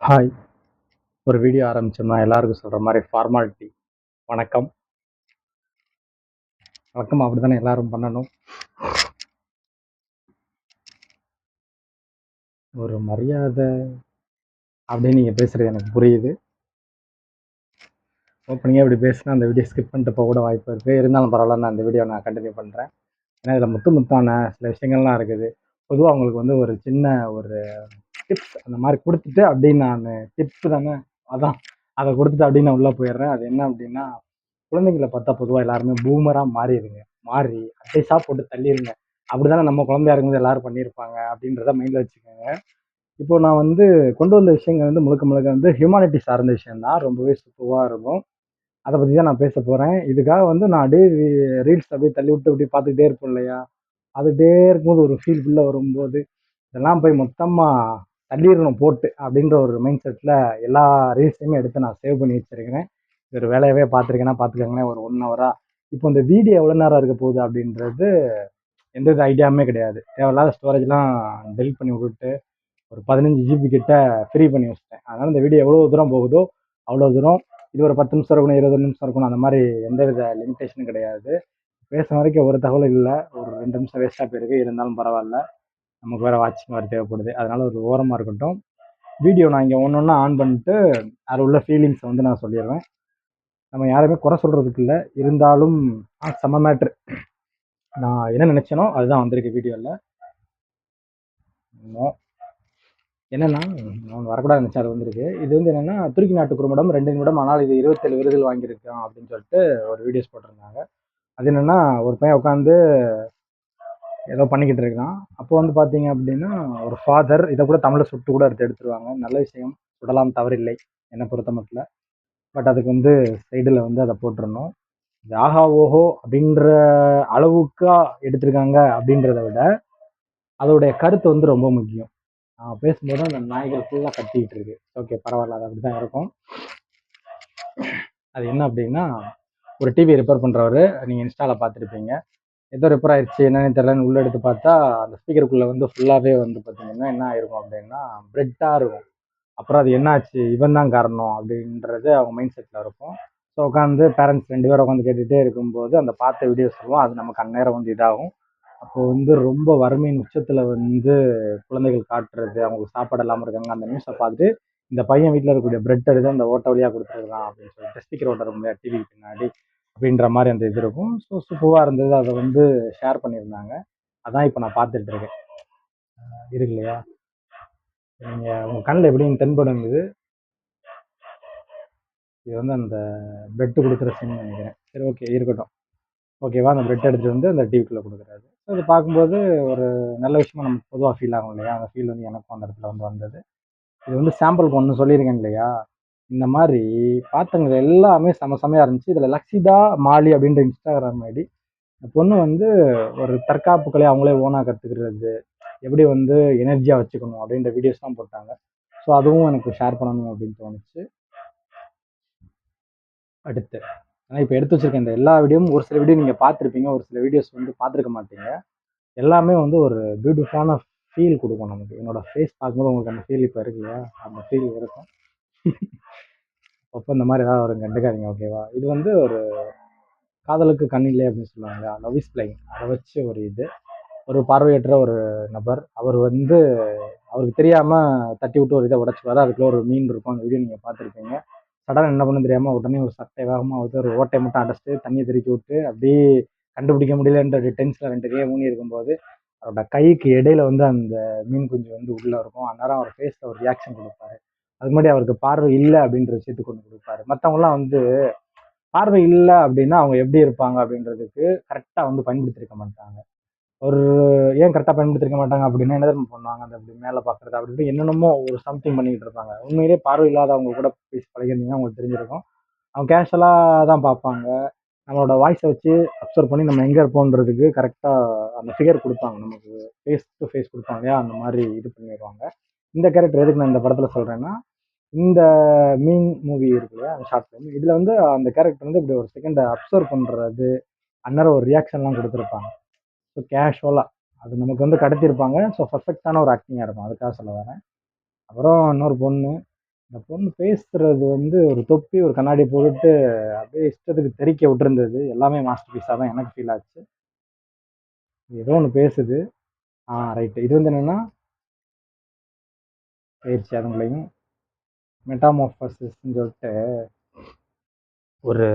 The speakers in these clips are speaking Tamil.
ஹாய். ஒரு வீடியோ ஆரம்பிச்சோம்னா எல்லாருக்கும் சொல்ற மாதிரி ஃபார்மாலிட்டி. வணக்கம். வணக்கம் அப்படித்தானே எல்லாரும் பண்ணணும். ஒரு மரியாதை அப்படின்னு நீங்க பேசுறது எனக்கு புரியுது. ஓப்பனிங்காக இப்படி பேசினா அந்த வீடியோ ஸ்கிப் பண்ணிட்டு போக கூட வாய்ப்பு இருக்கு. இருந்தாலும் பரவாயில்ல, நான் அந்த வீடியோ கண்டினியூ பண்றேன். ஏன்னா இதில் முத்தான சில விஷயங்கள்லாம் இருக்குது. பொதுவாக அவங்களுக்கு ஒரு சின்ன ஒரு டிப்ஸ் அந்த மாதிரி கொடுத்துட்டு அப்படின்னு நான் டிப்ஸ் தானே, அதான் அதை கொடுத்துட்டு அப்படின்னு நான் உள்ள போயிடுறேன். அது என்ன அப்படின்னா, குழந்தைங்களை பார்த்தா பொதுவாக எல்லாருமே பூமராக மாறிடுங்க. மாறி அட்டைஸா போட்டு தள்ளிடுங்க. அப்படிதானே நம்ம குழந்தையா இருக்கும்போது எல்லாரும் பண்ணியிருப்பாங்க அப்படின்றத மைண்ட்ல வச்சுக்கோங்க. இப்போ நான் கொண்டு வந்த விஷயங்கள் முழுக்க முழுக்க ஹியூமானிட்டி சார்ந்த விஷயம் தான். ரொம்பவே சூப்பராக இருக்கும். அதை பற்றி தான் நான் பேச போகிறேன். இதுக்காக நான் அப்படியே ரீல்ஸ் அப்படியே தள்ளி விட்டு அப்படியே பார்த்துக்கிட்டே இருப்போம் இல்லையா? பார்த்துக்கிட்டே இருக்கும்போது ஒரு ஃபீல் ஃபுல்லாக வரும்போது இதெல்லாம் போய் மொத்தமாக தள்ளிடணும் போட்டு அப்படின்ற ஒரு மைண்ட் செட்டில் எல்லா ரீல்ஸையுமே எடுத்து நான் சேவ் பண்ணி வச்சிருக்கிறேன். இது ஒரு வேலையாகவே பார்த்துருக்கேன்னா பார்த்துக்கோங்களேன், ஒரு 1 ஹவராக. இப்போ இந்த வீடியோ எவ்வளோ நேரம் இருக்க போகுது அப்படின்றது எந்த ஒரு ஐடியாவுமே கிடையாது. தேவையில்லாத ஸ்டோரேஜ்லாம் டெலிட் பண்ணி விட்டுட்டு ஒரு 15 ஜிபி கிட்ட ஃப்ரீ பண்ணி வச்சிட்டேன். அதனால் இந்த வீடியோ எவ்வளோ தூரம் போகுதோ அவ்வளோ தூரம். இது ஒரு 10 நிமிஷம் இருக்கணும், 20 நிமிஷம் இருக்கணும், அந்த மாதிரி எந்தவித லிமிட்டேஷனும் கிடையாது. பேசுன வரைக்கும் ஒரு தகவல் இல்லை, ஒரு 2 நிமிஷம் வேஸ்ட்டாக போயிருக்கு. இருந்தாலும் பரவாயில்ல, நமக்கு வேறு வாட்சிங் வேறு தேவைப்படுது. அதனால ஒரு ஓரமாக இருக்கட்டும். வீடியோ நான் இங்கே ஒன்று ஒன்றா ஆன் பண்ணிட்டு அதில் உள்ள ஃபீலிங்ஸை நான் சொல்லிடுவேன். நம்ம யாருமே குறை சொல்கிறதுக்கு இல்லை, இருந்தாலும் செம்ம மேட்ரு. நான் என்ன நினச்சேனோ அதுதான் வந்திருக்கு வீடியோவில். என்னன்னா, நான் வரக்கூடாது நினச்சேன், அது வந்திருக்கு. இது என்னன்னா, துருக்கி நாட்டு குறும்படம் 2 நிமிடம், ஆனால் இது 27 விருதுகள் வாங்கியிருக்கான் அப்படின்னு சொல்லிட்டு ஒரு வீடியோஸ் போட்டிருந்தாங்க. அது என்னன்னா, ஒரு பையன் உட்காந்து ஏதோ பண்ணிக்கிட்டு இருக்கான். அப்போ பார்த்தீங்க அப்படின்னா, ஒரு ஃபாதர் இதை கூட தமிழில் சுட்டு கூட எடுத்துருவாங்க. நல்ல விஷயம், சுடலாம், தவறில்லை என்னை பொறுத்த மட்டும். பட் அதுக்கு சைடில் அதை போட்டுருணும். இது ஆஹா ஓஹோ அப்படின்ற அளவுக்கா எடுத்திருக்காங்க அப்படின்றத விட அதோடைய கருத்து ரொம்ப முக்கியம். பேசும்போது அந்த நாய்கள் ஃபுல்லாக கத்திக்கிட்டு இருக்கு. ஓகே, பரவாயில்ல, அது அப்படி தான் இருக்கும். அது என்ன அப்படின்னா, ஒரு டிவி ரிப்பேர் பண்ணுறவர், நீங்கள் இன்ஸ்டாவில் பார்த்துருப்பீங்க. ஏதோ ரிப்பேர் ஆயிடுச்சு, என்னன்னு தெரியலன்னு உள்ள எடுத்து பார்த்தா அந்த ஸ்பீக்கருக்குள்ளே ஃபுல்லாகவே பார்த்தீங்கன்னா என்ன ஆயிருக்கும் அப்படின்னா பிரெட்டாக இருக்கும். அப்புறம் அது என்னாச்சு, இவன் தான் காரணம் அப்படின்றது அவங்க மைண்ட் செட்டில் இருக்கும். ஸோ உட்காந்து பேரண்ட்ஸ் 2 பேரும் உட்காந்து கேட்டுகிட்டே இருக்கும்போது அந்த பார்த்த வீடியோஸ் சொல்லுவோம், அது நமக்கு அந்நேரம் இதாகும். அப்போ ரொம்ப வறுமையின் உச்சத்தில் குழந்தைகள் காட்டுறது, அவங்களுக்கு சாப்பாடு இல்லாமல் இருக்காங்க, அந்த நியூஸை பார்த்துட்டு இந்த பையன் வீட்டில் இருக்கக்கூடிய பிரெட் எடுத்து அந்த ஓட்ட வழியாக கொடுத்துருக்கான் அப்படின்னு சொல்லிட்டு, ஸ்பீக்கர் ஓட்ட இருக்கும் இல்லையா டிவிக்கு பின்னாடி, அப்படின்ற மாதிரி அந்த இது இருக்கும். ஸோ சூப்பராக இருந்தது. அதை ஷேர் பண்ணியிருந்தாங்க. அதான் இப்போ நான் பார்த்துட்டு இருக்கேன். இருக்கு இல்லையா? நீங்கள் உங்கள் கண்ணில் எப்படின்னு தென்படும். இது அந்த பிரெட் கொடுக்குற சீன் நினைக்கிறேன். சரி, ஓகே, இருக்கட்டும். ஓகேவா? அந்த பிரெட் எடுத்துட்டு அந்த டிவிக்குள்ளே கொடுக்குறாரு. ஸோ அதை பார்க்கும்போது ஒரு நல்ல விஷயமா நமக்கு பொதுவாக ஃபீல் ஆகும் இல்லையா? அந்த ஃபீல் எனக்கும் அந்த இடத்துல வந்தது. இது சாம்பிளுக்கு ஒன்று சொல்லியிருக்கேன் இல்லையா? இந்த மாதிரி பார்த்தவங்க எல்லாமே செமையாக இருந்துச்சு. இதில் லக்ஷிதா மாலி அப்படின்ற இன்ஸ்டாகிராம் ஐடி. இந்த பொண்ணு ஒரு தற்காப்பு கலை அவங்களே ஓனாக கற்றுக்கிறது, எப்படி எனர்ஜியாக வச்சுக்கணும் அப்படின்ற வீடியோஸ்லாம் போட்டாங்க. ஸோ அதுவும் எனக்கு ஷேர் பண்ணணும் அப்படின்னு தோணுச்சு. அடுத்து ஆனால் இப்போ எடுத்து வச்சிருக்க இந்த எல்லா வீடியோவும், ஒரு சில வீடியோ நீங்கள் பார்த்துருப்பீங்க, ஒரு சில வீடியோஸ் பார்த்துருக்க மாட்டீங்க. எல்லாமே ஒரு பியூட்டிஃபுல்லான ஃபீல் கொடுக்கும் நமக்கு. என்னோட ஃபேஸ் பார்க்கும்போது உங்களுக்கு அந்த ஃபீல் இப்போ இருக்கு இல்லையா? அந்த ஃபீல் இருக்கும். அப்போ இந்த மாதிரி ஏதாவது ஒரு கண்டுக்காதீங்க, ஓகேவா? இது ஒரு காதலுக்கு கண் இல்லை அப்படின்னு சொல்லுவாங்க, லவ் இஸ் பிளைண்ட். அதை வச்சு ஒரு பார்வையற்ற ஒரு நபர், அவர் அவருக்கு தெரியாம தட்டி விட்டு ஒரு இதை உடச்சிப்பாரு. அதுக்குள்ள ஒரு மீன் இருக்கும். அந்த வீடியோ நீங்க பார்த்துருப்பீங்க. சடனா என்ன பண்ணு தெரியாம உடனே ஒரு சட்டை வேகமா ஒரு ஓட்டையை மட்டும் அடைச்சிட்டு தண்ணியை தெறிக்கி விட்டு அப்படியே கண்டுபிடிக்க முடியலன்ற டென்ஷன்ல 2 கையை ஊனி இருக்கும்போது அவரோட கைக்கு இடையில அந்த மீன் குஞ்சு உள்ள இருக்கும். அந்நேரம் அவர் ஃபேஸ்ல ஒரு ரியாக்ஷன் கொடுப்பாரு. அது முன்னாடி அவருக்கு பார்வை இல்லை அப்படின்ற விஷயத்துக்கு கொண்டு கொடுப்பாரு. மற்றவங்கலாம் பார்வை இல்லை அப்படின்னா அவங்க எப்படி இருப்பாங்க அப்படின்றதுக்கு கரெக்டா பயன்படுத்திருக்க மாட்டாங்க. ஒரு ஏன் கரெக்டாக பயன்படுத்திருக்க மாட்டாங்க அப்படின்னா என்ன தெரியுமா பண்ணுவாங்க, அந்த அப்படி மேலே பார்க்குறது அப்படி இப்படி என்னென்னமோ ஒரு சம்திங் பண்ணிக்கிட்டு இருப்பாங்க. உண்மையிலேயே பார்வை இல்லாதவங்க கூட பேசி பழகிருந்தீங்கன்னா உங்களுக்கு தெரிஞ்சிருக்கும். அவங்க கேஷுவலாக தான் பார்ப்பாங்க. நம்மளோட வாய்ஸை வச்சு அப்சர்வ் பண்ணி நம்ம எங்கே இருப்போன்றதுக்கு கரெக்டாக அந்த ஃபிகர் கொடுப்பாங்க, நமக்கு ஃபேஸ் டு ஃபேஸ் கொடுப்பாங்க இல்லையா? அந்த மாதிரி இது பண்ணிடுவாங்க. இந்த கேரக்டர் எதுக்கு நான் இந்த படத்தில் சொல்கிறேன்னா, இந்த மீன் மூவி இருக்கு இல்லையா, அந்த ஷார்ட் ஃபிலிம், இதில் அந்த கேரக்டர் இப்படி ஒரு செகண்ட் அப்சர்வ் பண்ணுறது, அந்நேரம் ஒரு ரியாக்ஷன்லாம் கொடுத்துருப்பாங்க. ஸோ கேஷுவலாக அது நமக்கு கடத்தியிருப்பாங்க. ஸோ பர்ஃபெக்டான ஒரு ஆக்டிங்காக இருக்கும். அதுக்காக சொல்ல வரேன். அப்புறம் இன்னொரு பொண்ணு, இந்த பொண்ணு பேசுறது வந்து ஒரு தொப்பி, ஒரு கண்ணாடி போட்டுட்டு அப்படியே இஷ்டத்துக்கு தெறிக்க விட்டுருந்தது. எல்லாமே மாஸ்டர் பீஸா தான் எனக்கு ஃபீல் ஆச்சு. ஏதோ ஒண்ணு பேசுது. ரைட். இது வந்து என்னன்னா, பயிற்சி அதுங்களையும் மெட்டாமார்போசிஸ்ன்னு சொல்லிட்டு ஒரு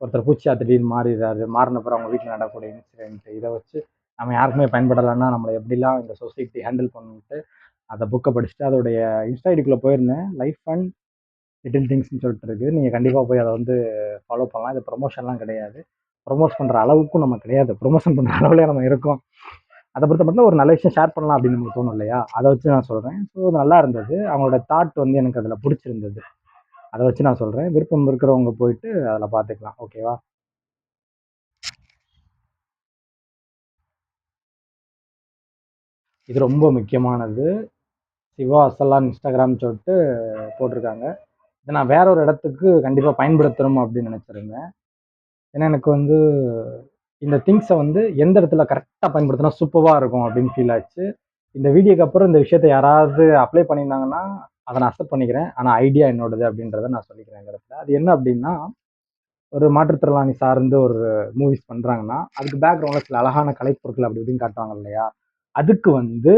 ஒருத்தர் பூச்சியா திடீர்னு மாறிடுறாரு. மாறினப்புறம் அவங்க வீட்டில் நடக்கக்கூடிய இன்சிடென்ட் இதை வச்சு நம்ம யாருக்குமே பயன்படலைன்னா நம்மளை எப்படிலாம் இந்த சொசைட்டி ஹேண்டில் பண்ணிட்டு அந்த புக்கை படிச்சுட்டு அதோடைய இன்ஸ்டா ஐடிக்குள்ளே போயிருந்தேன். லைஃப் அண்ட் லிட்டில் திங்ஸ்னு சொல்லிட்டு இருக்கு. நீங்கள் கண்டிப்பாக போய் அதை வந்து ஃபாலோ பண்ணலாம். இது ப்ரொமோஷன்லாம் கிடையாது. ப்ரொமோட் பண்ணுற அளவுக்கும் நம்ம கிடையாது. ப்ரொமோஷன் பண்ணுற அளவுலேயே நம்ம இருக்கோம். அதை பொறுத்த மட்டும் ஒரு நல்ல விஷயம் ஷேர் பண்ணலாம் அப்படின்னு நமக்கு தோணும் இல்லையா? அதை வச்சு நான் சொல்கிறேன். ஸோ நல்லா இருந்தது. அவங்களோட தாட் வந்து எனக்கு அதில் பிடிச்சிருந்தது. அதை வச்சு நான் சொல்கிறேன். விருப்பம் இருக்கிறவங்க போயிட்டு அதில் பார்த்துக்கலாம். ஓகேவா? இது ரொம்ப முக்கியமானது. சிவா அசலான் இன்ஸ்டாகிராம் சொல்லிட்டு போட்டிருக்காங்க. இதை நான் வேற ஒரு இடத்துக்கு கண்டிப்பாக பயன்படுத்தணும் அப்படின்னு நினச்சிருந்தேன். ஏன்னா எனக்கு வந்து இந்த திங்ஸை வந்து எந்த இடத்துல கரெக்டாக பயன்படுத்தினா சூப்பராக இருக்கும் அப்படின்னு ஃபீல் ஆச்சு. இந்த வீடியோக்கு அப்புறம் இந்த விஷயத்தை யாராவது அப்ளை பண்ணியிருந்தாங்கன்னா அதை நான் அக்செப்ட் பண்ணிக்கிறேன். ஆனால் ஐடியா என்னோடது அப்படின்றத நான் சொல்லிக்கிறேன் இந்த இடத்துல. அது என்ன அப்படின்னா, ஒரு மாற்றுத்திறனாளி சார்ந்து ஒரு மூவிஸ் பண்ணுறாங்கன்னா அதுக்கு பேக்ரவுண்டில் சில அழகான கலைப்பொருட்கள் அப்படி இப்படின்னு காட்டுவாங்க இல்லையா? அதுக்கு வந்து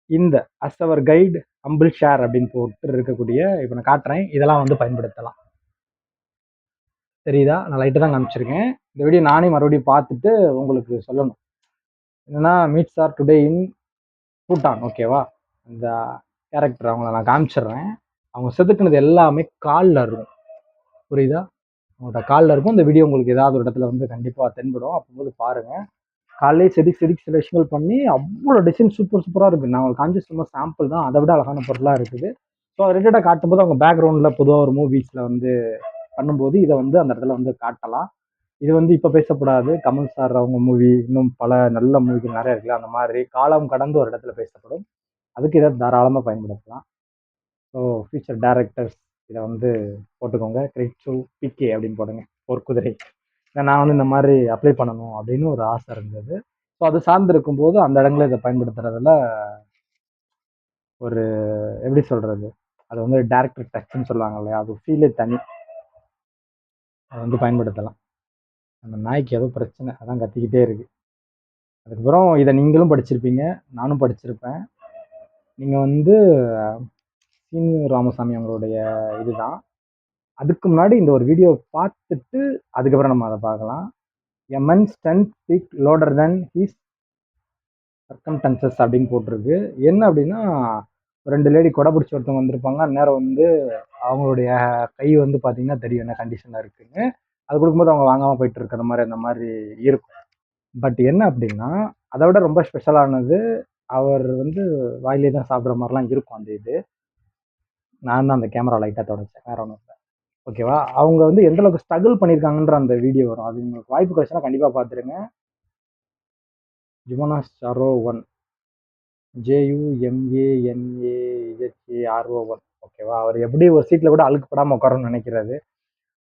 இந்த அஸ் அவர் கைடு ஹம்பிள் ஷேர் அப்படின்னு போட்டு இருக்கக்கூடிய இப்போ நான் காட்டுறேன். இதெல்லாம் வந்து பயன்படுத்தலாம். தெரியுதா? நான் லைட்டு தான் காமிச்சிருக்கேன். இந்த வீடியோ நானே மறுபடியும் பார்த்துட்டு உங்களுக்கு சொல்லணும். என்னன்னா meets R today in Bhutan. ஓகேவா? இந்த கேரக்டர் அவங்கள நான் காமிச்சிடுறேன். அவங்க செதுக்குனது எல்லாமே காலில் இருக்கும். புரியுதா? அவங்களோட காலில் இருக்கும். இந்த வீடியோ உங்களுக்கு ஏதாவது ஒரு இடத்துல வந்து கண்டிப்பாக தென்படும். அப்போது பாருங்க. காலையிலே செதுக்கி செதுக்கி சில விஷயங்கள் பண்ணி அவ்வளோ டிசைன் சூப்பர் சூப்பராக இருக்குது. நான் உங்களுக்கு காமிச்ச சும்மா சாம்பிள் தான். அதை விட அழகான பொருளாக இருக்குது. ஸோ அதை ரிலேட்டடாக காட்டும்போது அவங்க பேக்ரவுண்டில் பொதுவாக ஒரு மூவிஸில் வந்து பண்ணும்போது இதை வந்து அந்த இடத்துல வந்து காட்டலாம். இது வந்து இப்போ பேசப்படாது. கமல் சார் அவங்க மூவி, இன்னும் பல நல்ல மூவிகள் நிறைய இருக்குல்ல. அந்த மாதிரி காலம் கடந்து ஒரு இடத்துல பேசப்படும். அதுக்கு இதை தாராளமாக பயன்படுத்தலாம். ஸோ ஃபியூச்சர் டைரக்டர்ஸ் இதை வந்து போட்டுக்கோங்க. கிரெடிட் டு பிகே அப்படின்னு போடுங்க. ஒரு குதிரை. நான் வந்து இந்த மாதிரி அப்ளை பண்ணணும் அப்படின்னு ஒரு ஆசை இருந்தது. ஸோ அது சார்ந்து இருக்கும்போது அந்த இடங்களில் இதை பயன்படுத்துறதுல ஒரு எப்படி சொல்றது? அது வந்து டேரக்டர் டச்சுன்னு சொல்லுவாங்க இல்லையா? அது ஃபீலே தனி. அதை வந்து பயன்படுத்தலாம். அந்த நாய்க்கு ஏதோ பிரச்சனை. அதான் கத்திக்கிட்டே இருக்கு. அதுக்கப்புறம் இதை நீங்களும் படிச்சிருப்பீங்க. நானும் படிச்சிருப்பேன். நீங்கள் வந்து சீனு ராமசாமி அவங்களுடைய இதுதான். அதுக்கு முன்னாடி இந்த ஒரு வீடியோ பார்த்துட்டு அதுக்கப்புறம் நம்ம அதை பார்க்கலாம். எ மன் ஸ்ட்ரென்த் ஸ்பீக் லோடர் தென் ஹிஸ் சர்க்கம்டன்சஸ் அப்படின்னு போட்டிருக்கு. என்ன அப்படின்னா, 2 லேடி கொடை பிடிச்சி ஒருத்தவங்க வந்திருப்பாங்க. அந்நேரம் வந்து அவங்களுடைய கை வந்து பார்த்தீங்கன்னா தெரியும் என்ன கண்டிஷனில் இருக்குன்னு. அது கொடுக்கும்போது அவங்க வாங்காமல் போயிட்டு இருக்கிற மாதிரி அந்த மாதிரி இருக்கும். பட் என்ன அப்படின்னா, அதை விட ரொம்ப ஸ்பெஷலானது அவர் வந்து வாயிலே தான் சாப்பிட்ற மாதிரிலாம் இருக்கும் அந்த இது. நான் தான் அந்த கேமரா லைட்டாக தொடச்சேன். வேற ஒன்றும் இல்லை. ஓகேவா? அவங்க வந்து எந்த அளவுக்கு ஸ்ட்ரகிள் பண்ணியிருக்காங்கன்ற அந்த வீடியோ வரும். அது உங்களுக்கு வாய்ப்பு கிடைச்சுன்னா கண்டிப்பாக பார்த்துருங்க. ஜிமோனா ஷரோவன். JUMANAHARON. ஓகேவா? அவர் எப்படி ஒரு சீட்ல கூட அழுக்குப்படாம உட்காரணும்னு நினைக்கிறாரு.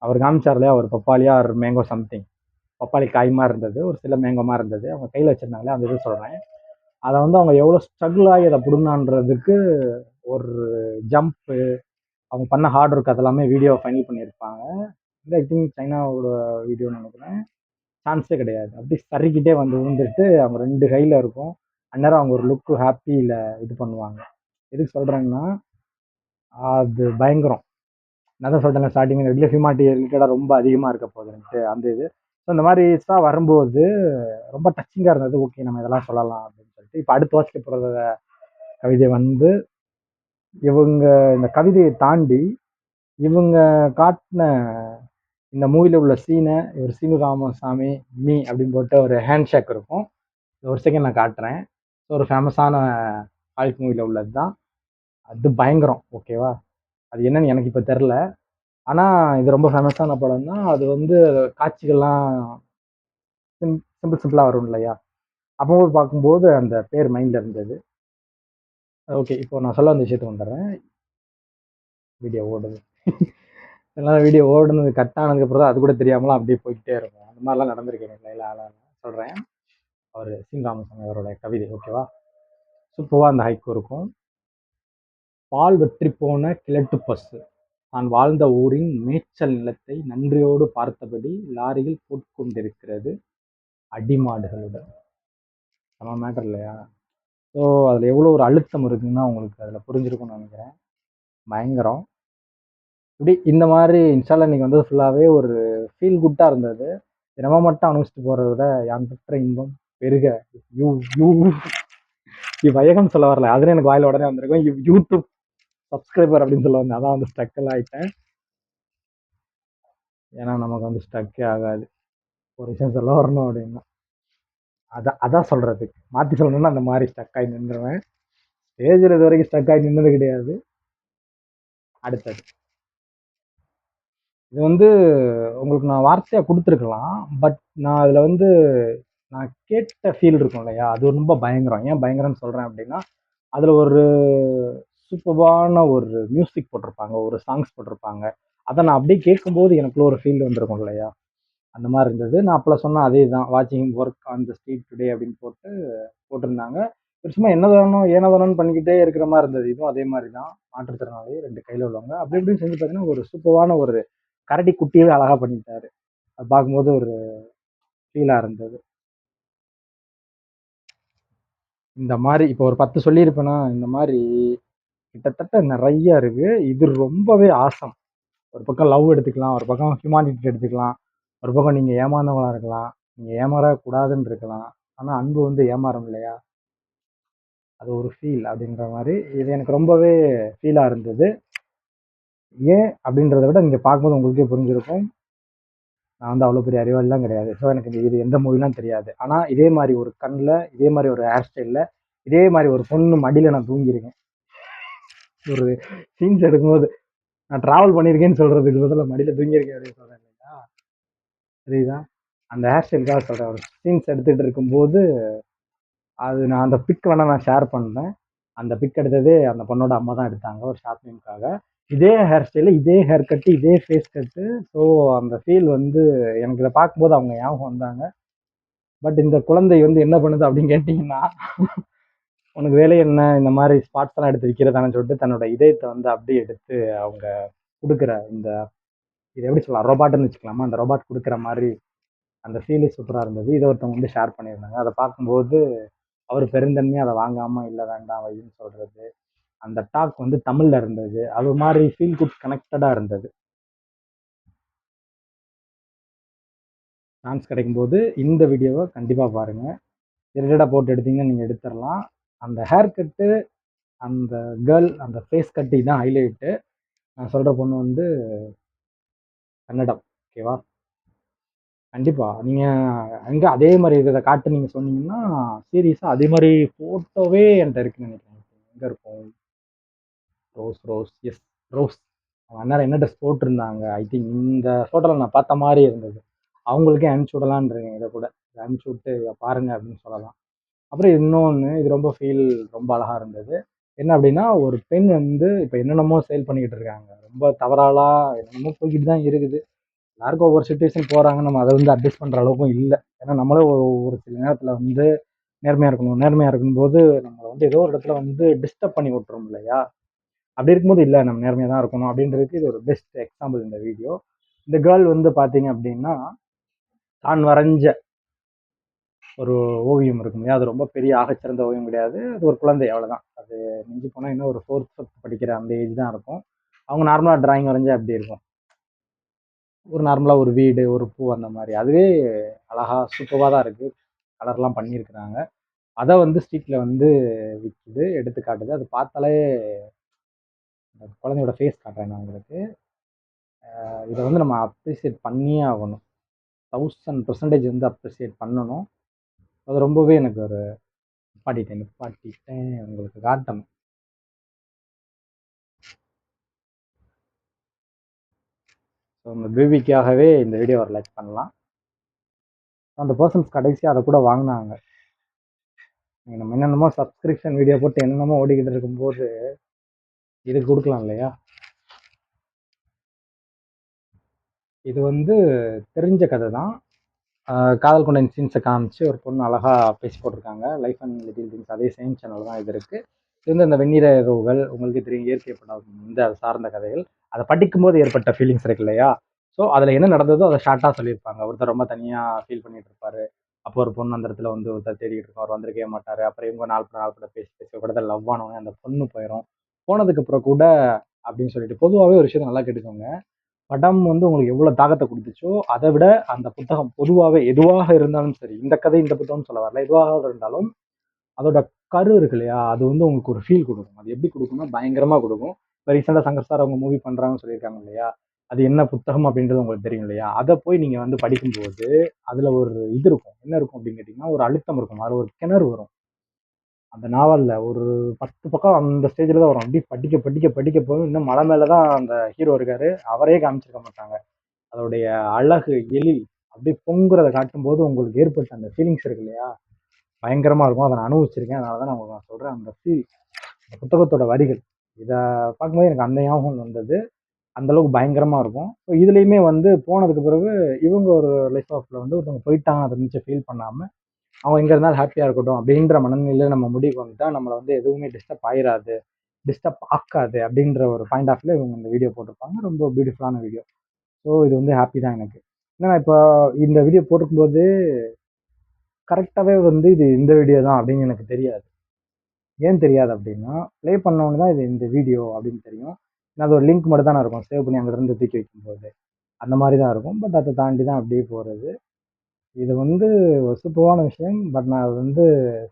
அவர் காமிச்சார் இல்லையா? ஒரு பப்பாளியா ஒரு மேங்கோ சம்திங். பப்பாளி காய் மாதிரி இருந்தது. ஒரு சில மேங்கோ மாதிரி இருந்தது. அவங்க கையில் வச்சிருந்தாங்களே அந்த இது சொல்றேன். அதை வந்து அவங்க எவ்வளோ ஸ்ட்ரகிள் ஆகி அதை பிடுங்கன்றதுக்கு ஒரு ஜம்ப்பு, அவங்க பண்ண ஹார்ட் ஒர்க் அதெல்லாமே வீடியோ ஃபைனல் பண்ணியிருப்பாங்க. இந்த ஐ திங்க் சைனாவோட வீடியோன்னு நினைக்கிறேன். சான்ஸே கிடையாது. அப்படி சறுக்கிட்டே வந்து விழுந்துட்டு அவங்க 2 கையில் இருக்கும். அந்நேரம் அவங்க ஒரு லுக்கு ஹாப்பியில் இது பண்ணுவாங்க. எதுக்கு சொல்கிறேன்னா, அது பயங்கரம். நான் தான் சொல்லிட்டேன்ல ஸ்டார்டிங் ரெகுலர் ஹியூமானிட்டி ரிலேட்டடாக ரொம்ப அதிகமாக இருக்க போகுதுன்ட்டு அந்த இது. ஸோ இந்த மாதிரி தான் வரும்போது ரொம்ப டச்சிங்காக இருந்தது. ஓகே நம்ம இதெல்லாம் சொல்லலாம் அப்படின்னு சொல்லிட்டு. இப்போ அடுத்து வாசிக்க போகிற கவிதை வந்து இவங்க இந்த கவிதையை தாண்டி இவங்க காட்டின இந்த மூவியில் உள்ள சீனை இவர் சீனு ராமசாமி மீ அப்படின்னு போட்டு ஒரு ஹேண்ட் ஷேக் இருக்கும். ஒரு செகண்ட் நான் காட்டுறேன். ஒரு ஃபேமஸான ஹாலிவுட் மூவியில் உள்ளது தான். அது பயங்கரம். ஓகேவா? அது என்னன்னு எனக்கு இப்போ தெரில. ஆனால் இது ரொம்ப ஃபேமஸான படம் தான். அது வந்து காட்சிகள்லாம் சிம்பிள் சிம்பிளாக வரும் இல்லையா? அப்போ பார்க்கும்போது அந்த பேர் மைண்டில் இருந்தது. ஓகே, இப்போ நான் சொல்ல வந்த விஷயத்துக்கு வந்துடுறேன். வீடியோ ஓடுது. எல்லாம் வீடியோ ஓடுனது கட் ஆனதுக்கப்புறம் தான் அது கூட தெரியாமலாம் அப்படியே போய்கிட்டே இருக்கும். அந்த மாதிரிலாம் நடந்திருக்கு எனக்கு லைலாக சொல்கிறேன். அவர் சீன் ராமசாமி அவரோட கவிதை. ஓகேவா? சூப்பராக அந்த ஹைக்கூ இருக்கும். பால் வெற்றி போன கிழட்டு பசு தான் வாழ்ந்த ஊரின் மேய்ச்சல் நிலத்தை நன்றியோடு பார்த்தபடி லாரியில் போட்டுக்கொண்டிருக்கிறது அடிமாடுகளுடன். நம்ம மேட்டர் இல்லையா? ஸோ அதில் எவ்வளோ ஒரு அழுத்தம் இருக்குன்னா உங்களுக்கு அதில் புரிஞ்சிருக்கும்னு நினைக்கிறேன். பயங்கரம். இப்படி இந்த மாதிரி இன்ஸ்டால இன்னைக்கு வந்து ஃபுல்லாகவே ஒரு ஃபீல் குட்டாக இருந்தது. நம்ம மட்டும் அனுபவிச்சுட்டு போகிறத விட யான் பெற்ற இன்பம் பெருக. யூ யூ வையகம் சொல்ல வரல, அதுன்னு எனக்கு வாயில உடனே வந்திருக்கும். யூடியூப் சப்ஸ்கிரைபர் அப்படின்னு சொல்ல வந்தேன். அதான் வந்து ஸ்டக்கில் ஆகிட்டேன். ஏன்னா நமக்கு வந்து ஸ்டக்கே ஆகாது. ஒரு விஷயம் சொல்ல வரணும் அப்படின்னா அதான் சொல்றதுக்கு மாற்றி சொல்லணும்னா அந்த மாதிரி ஸ்டக் ஆகி நின்றுவேன். ஸ்டேஜில் இது வரைக்கும் ஸ்டக் ஆகி நின்னது கிடையாது. அடுத்தது இது வந்து உங்களுக்கு நான் வார்த்தையாக கொடுத்துருக்கலாம். பட் நான் அதில் வந்து நான் கேட்ட ஃபீல் இருக்கும் இல்லையா, அது ரொம்ப பயங்கரம். ஏன் பயங்கரம்னு சொல்கிறேன் அப்படின்னா, அதில் ஒரு சூப்பர்பான ஒரு மியூசிக் போட்டிருப்பாங்க, ஒரு சாங்ஸ் போட்டிருப்பாங்க. அதை நான் அப்படியே கேட்கும்போது எனக்குள்ள ஒரு ஃபீல் வந்திருக்கும் இல்லையா, அந்த மாதிரி இருந்தது. நான் அப்போல சொன்னேன் அதே தான், வாட்சிங் work on the street today அப்படின்னு போட்டிருந்தாங்க. சும்மா என்னதானோ ஏனதானோன்னு பண்ணிக்கிட்டே இருக்கிற மாதிரி இருந்தது. இதுவும் அதே மாதிரி தான், மாற்றுத்திறனாளி 2 கையில் உள்ளவங்க அப்படி இப்படின்னு செஞ்சு பார்த்தீங்கன்னா ஒரு சூப்பரான ஒரு கரடி குட்டியவே அழகா பண்ணிட்டாரு. அது பார்க்கும்போது ஒரு ஃபீலா இருந்தது. இந்த மாதிரி இப்போ ஒரு 10 சொல்லியிருப்பேன்னா, இந்த மாதிரி கிட்டத்தட்ட நிறைய இருக்கு. இது ரொம்பவே ஆசம். ஒரு பக்கம் லவ் எடுத்துக்கலாம், ஒரு பக்கம் ஹியூமானிட்டி எடுத்துக்கலாம், ஒரு பக்கம் நீங்க ஏமாந்தவங்களா இருக்கலாம், நீங்க ஏமாறக்கூடாதுன்னு இருக்கலாம். ஆனா அன்பு வந்து ஏமாறும் இல்லையா, அது ஒரு ஃபீல் அப்படின்ற மாதிரி இது எனக்கு ரொம்பவே ஃபீலா இருந்தது. ஏன் அப்படின்றத விட நீங்க பார்க்கும்போது உங்களுக்கே புரிஞ்சிருக்கும். நான் வந்து அவ்வளோ பெரிய அறிவாளிலாம் கிடையாது. ஸோ எனக்கு இது எந்த மூவிலாம் தெரியாது. ஆனா இதே மாதிரி ஒரு கண்ணில், இதே மாதிரி ஒரு ஹேர் ஸ்டைலில், இதே மாதிரி ஒரு பொண்ணு மடியில் நான் தூங்கியிருக்கேன். ஒரு சீன்ஸ் எடுக்கும்போது நான் டிராவல் பண்ணியிருக்கேன்னு சொல்றதுக்கு பதிலாக மடியில் தூங்கியிருக்கேன் அப்படின்னு சொல்றேன் இல்லையா, புரியுதா? அந்த ஹேர் ஸ்டைலுக்காக சொல்கிறேன். ஒரு சீன்ஸ் எடுத்துகிட்டு இருக்கும்போது அது நான் அந்த பிக் வேணால் நான் ஷேர் பண்ணேன். அந்த பிக் எடுத்ததே அந்த பொண்ணோட அம்மா தான் எடுத்தாங்க ஒரு ஷார்ட் ஃபிலிம்காக. இதே ஹேர் ஸ்டைலு, இதே ஹேர் கட்டு, இதே ஃபேஸ் கட்டு. ஸோ அந்த ஃபீல் வந்து எனக்கு இதை பார்க்கும்போது அவங்க ஞாபகம் வந்தாங்க. பட் இந்த குழந்தை வந்து என்ன பண்ணுது அப்படின்னு கேட்டிங்கன்னா, உனக்கு வேலை என்ன, இந்த மாதிரி ஸ்பாட்ஸ்லாம் எடுத்து விற்கிறதானு சொல்லிட்டு தன்னோட இதயத்தை வந்து அப்படியே எடுத்து அவங்க கொடுக்குற இந்த, இதை எப்படி சொல்லலாம், ரோபாட்னு வச்சுக்கலாமா, அந்த ரோபாட் கொடுக்குற மாதிரி அந்த ஃபீலே சூப்பராக இருந்தது. இதை ஒருத்தவங்க வந்து ஷேர் பண்ணியிருந்தாங்க. அதை பார்க்கும்போது அவர் பெருந்தன்மையாக அதை வாங்காமல் இல்லை வேண்டாம் வைன்னு சொல்கிறது, அந்த டாக் வந்து தமிழில் இருந்தது. அது மாதிரி ஃபீல் குட் கனெக்டடாக இருந்தது. சான்ஸ் கிடைக்கும்போது இந்த வீடியோவை கண்டிப்பாக பாருங்கள். ரிலேட்டடாக போட்டு எடுத்தீங்கன்னா நீங்கள் எடுத்துடலாம். அந்த ஹேர் கட்டு, அந்த கேர்ள், அந்த ஃபேஸ் கட்டு தான் ஹைலைட்டு. நான் சொல்கிற பொண்ணு வந்து கன்னடம். ஓகேவா? கண்டிப்பாக நீங்கள் அங்கே அதே மாதிரி இருக்கிறத காட்டு நீங்கள் சொன்னீங்கன்னா சீரியஸாக அதே மாதிரி ஃபோட்டோவே என்கிட்ட இருக்குன்னு நினைக்கிறேன். எங்கே இருக்கும்? Rose rose yes rose. அவங்க அண்ணாரு என்ன ட்ரெஸ் போட்டிருந்தாங்க, ஐ திங்க் இந்த ஃபோட்டோவில் நான் பார்த்த மாதிரி இருந்தது. அவங்களுக்கே அனுப்பிச்சி விடலான்றீங்க, இதை கூட அனுப்பிச்சி விட்டு பாருங்க அப்படின்னு சொல்லலாம். அப்புறம் இன்னொன்று, இது ரொம்ப ஃபீல் ரொம்ப அழகாக இருந்தது. என்ன அப்படின்னா, ஒரு பெண் வந்து இப்போ என்னென்னமோ சேல் பண்ணிக்கிட்டு இருக்காங்க. ரொம்ப தவறாலாம் என்னென்னமோ போய்கிட்டு தான் இருக்குது. எல்லாருக்கும் ஒவ்வொரு சுச்சுவேஷன் போகிறாங்க. நம்ம அதை வந்து அட்ஜஸ்ட் பண்ணுற அளவுக்கும் இல்லை. ஏன்னா நம்மளே ஒரு சில நேரத்தில் வந்து நேர்மையாக இருக்கணும். நேர்மையாக இருக்கும்போது நம்மளை வந்து ஏதோ ஒரு இடத்துல வந்து டிஸ்டர்ப் பண்ணி விட்டுரும் இல்லையா? அப்படி இருக்கும்போது இல்லை, நம்ம நேர்மையாக தான் இருக்கணும் அப்படின்றதுக்கு இது ஒரு பெஸ்ட் எக்ஸாம்பிள் இந்த வீடியோ. இந்த கேர்ள் வந்து பார்த்தீங்க அப்படின்னா, தான் வரைஞ்ச ஒரு ஓவியம் இருக்கும் இல்லையா, அது ரொம்ப பெரிய ஆகச்சிறந்த ஓவியம் கிடையாது. அது ஒரு குழந்தை, அவ்வளோதான். அது மிஞ்சி போனால் இன்னும் ஒரு 4th 5th படிக்கிற அந்த ஏஜ் தான் இருக்கும். அவங்க நார்மலாக டிராயிங் வரைஞ்சா அப்படி இருக்கும். ஒரு நார்மலாக ஒரு வீடு, ஒரு பூ, அந்த மாதிரி. அதுவே அழகா சூப்பராக தான் இருக்குது. கலர்லாம் பண்ணியிருக்கிறாங்க. அதை வந்து ஸ்ட்ரீட்டில் வந்து விற்கிது, எடுத்து காட்டுது. அது பார்த்தாலே அந்த குழந்தையோட ஃபேஸ் காட்டுறேன் நான் உங்களுக்கு. இதை வந்து நம்ம அப்ரிசியேட் பண்ணியே ஆகணும். 1000% வந்து அப்ரிசியேட் பண்ணணும். அது ரொம்பவே எனக்கு ஒரு நிப்பாட்டிட்டேன் உங்களுக்கு காட்டணும். ஸோ இந்த பேபிக்காகவே இந்த வீடியோ ஒரு லைக் பண்ணலாம். அந்த பர்சன்ஸ் கடைசியாக அதை கூட வாங்கினாங்க. நீங்கள் நம்ம என்னென்னமோ சப்ஸ்கிரிப்ஷன் வீடியோ போட்டு என்னென்னமோ ஓடிக்கிட்டு இருக்கும்போது இதுக்கு கொடுக்கலாம் இல்லையா? இது வந்து தெரிஞ்ச கதை தான். காதல் கொண்ட சீன்ஸை காமிச்சு ஒரு பொண்ணு அழகாக பேசி போட்டிருக்காங்க. லைஃப் அண்ட் லிட்டில் திங்ஸ் அதே சேம் சேனல் தான் இது இருக்குது. இது வந்து இந்த வெந்நீர இரவுகள், உங்களுக்கு தெரியும் இயற்கை படம் இந்த சார்ந்த கதைகள். அத படிக்கும்போது ஏற்பட்ட ஃபீலிங்ஸ் இருக்கு இல்லையா? ஸோ, அதுல என்ன நடந்ததோ அத ஷார்ட்டா சொல்லியிருப்பாங்க. ஒருத்தர் ரொம்ப தனியா ஃபீல் பண்ணிட்டு இருப்பாரு. அப்போ ஒரு பொண்ணு அந்த இடத்துல வந்து ஒருத்தர் தேடிட்டு இருக்கும். அவர் வந்திருக்கவே மாட்டாரு. அப்புறம் இவங்க நாள் பட பேசி பேசி ஒரு இடத்துல லவ் ஆனவுனே அந்த பொண்ணு போயிரும். போனதுக்கு அப்புறம் கூட அப்படின்னு சொல்லிட்டு பொதுவாவே ஒரு விஷயத்த நல்லா கேட்டுக்கோங்க. படம் வந்து உங்களுக்கு எவ்வளவு தாக்கத்த குடுத்துச்சோ, அத விட அந்த புத்தகம் பொதுவாவே எதுவாக இருந்தாலும் சரி, இந்த கதை, இந்த புத்தகம்னு சொல்ல வரல. எதுவாக இருந்தாலும் அதோட கரு இருக்கு இல்லையா? அது வந்து உங்களுக்கு ஒரு ஃபீல் குடுக்கும். அது எப்படி குடுக்கும்னா, பயங்கரமா குடுக்கும். இப்ப ரீசென்ட்டா சங்கர் சார் அவங்க மூவி பண்றாங்கன்னு சொல்லியிருக்காங்க இல்லையா? அது என்ன புத்தகம் அப்படின்றது உங்களுக்கு தெரியும் இல்லையா? அத போய் நீங்க வந்து படிக்கும்போது, அதுல ஒரு இது இருக்கும். என்ன இருக்கும் அப்படின்னு கேட்டீங்கன்னா, ஒரு அழுத்தம் இருக்கும். அதுல ஒரு கிணறு வரும். அந்த நாவல்ல ஒரு 10 பக்கம் அந்த ஸ்டேஜ்ல தான் வரும். அப்படியே படிக்க படிக்க படிக்க போகும். இன்னும் மலை மேல தான் அந்த ஹீரோ இருக்காரு. அவரே காமிச்சிருக்க மாட்டாங்க. அதோடைய அழகு, எழில் அப்படியே பொங்குறத காட்டும்போது உங்களுக்கு ஏற்பட்ட அந்த ஃபீலிங்ஸ் இருக்கு இல்லையா? பயங்கரமா இருக்கும். அத நான் அனுபவிச்சிருக்கேன். அதனால தான் நான் உங்களுக்கு நான் சொல்றேன். அந்த ஃபீல், அந்த புத்தகத்தோட வரிகள். இத பார்க்கும்போது எனக்கு அந்த ஞாபகம் வந்தது. அந்த அளவுக்கு பயங்கரமா இருக்கும். ஸோ இதுலயுமே வந்து போனதுக்கு பிறகு இவங்க ஒரு லைஃப் ஆஃப்ல வந்து ஒருத்தவங்க போயிட்டாங்க அத நினைச்சு ஃபீல் பண்ணாம, அவங்க எங்க இருந்தாலும் ஹாப்பியா இருக்கட்டும் அப்படின்ற மனநிலையில நம்ம முடிவுக்கு வந்துட்டா, நம்மள வந்து எதுவுமே டிஸ்டர்ப் ஆயிராது, டிஸ்டர்ப் ஆக்காது அப்படின்ற ஒரு பாயிண்ட் ஆஃப் வியூல இவங்க இந்த வீடியோ போட்டிருப்பாங்க. ரொம்ப பியூட்டிஃபுல்லான வீடியோ. ஸோ இது வந்து ஹாப்பி தான் எனக்கு. ஏன்னா இப்போ இந்த வீடியோ போட்டிருக்கும்போது கரெக்ட்டாவே வந்து இது இந்த வீடியோ தான் அப்படின்னு எனக்கு தெரியாது. ஏன் தெரியாது அப்படின்னா, ப்ளே பண்ண உடனே தான் இது இந்த வீடியோ அப்படின்னு தெரியும். ஏன்னா அது ஒரு லிங்க் மட்டும் தானே இருக்கும். சேவ் பண்ணி அங்கிருந்து தூக்கி வைக்கும்போது. அந்த மாரி தான் இருக்கும். பட் அத தாண்டி தான் அப்படியே போறது. இது வந்து ஒரு சூப்பரான விஷயம். பட் நான் அது வந்து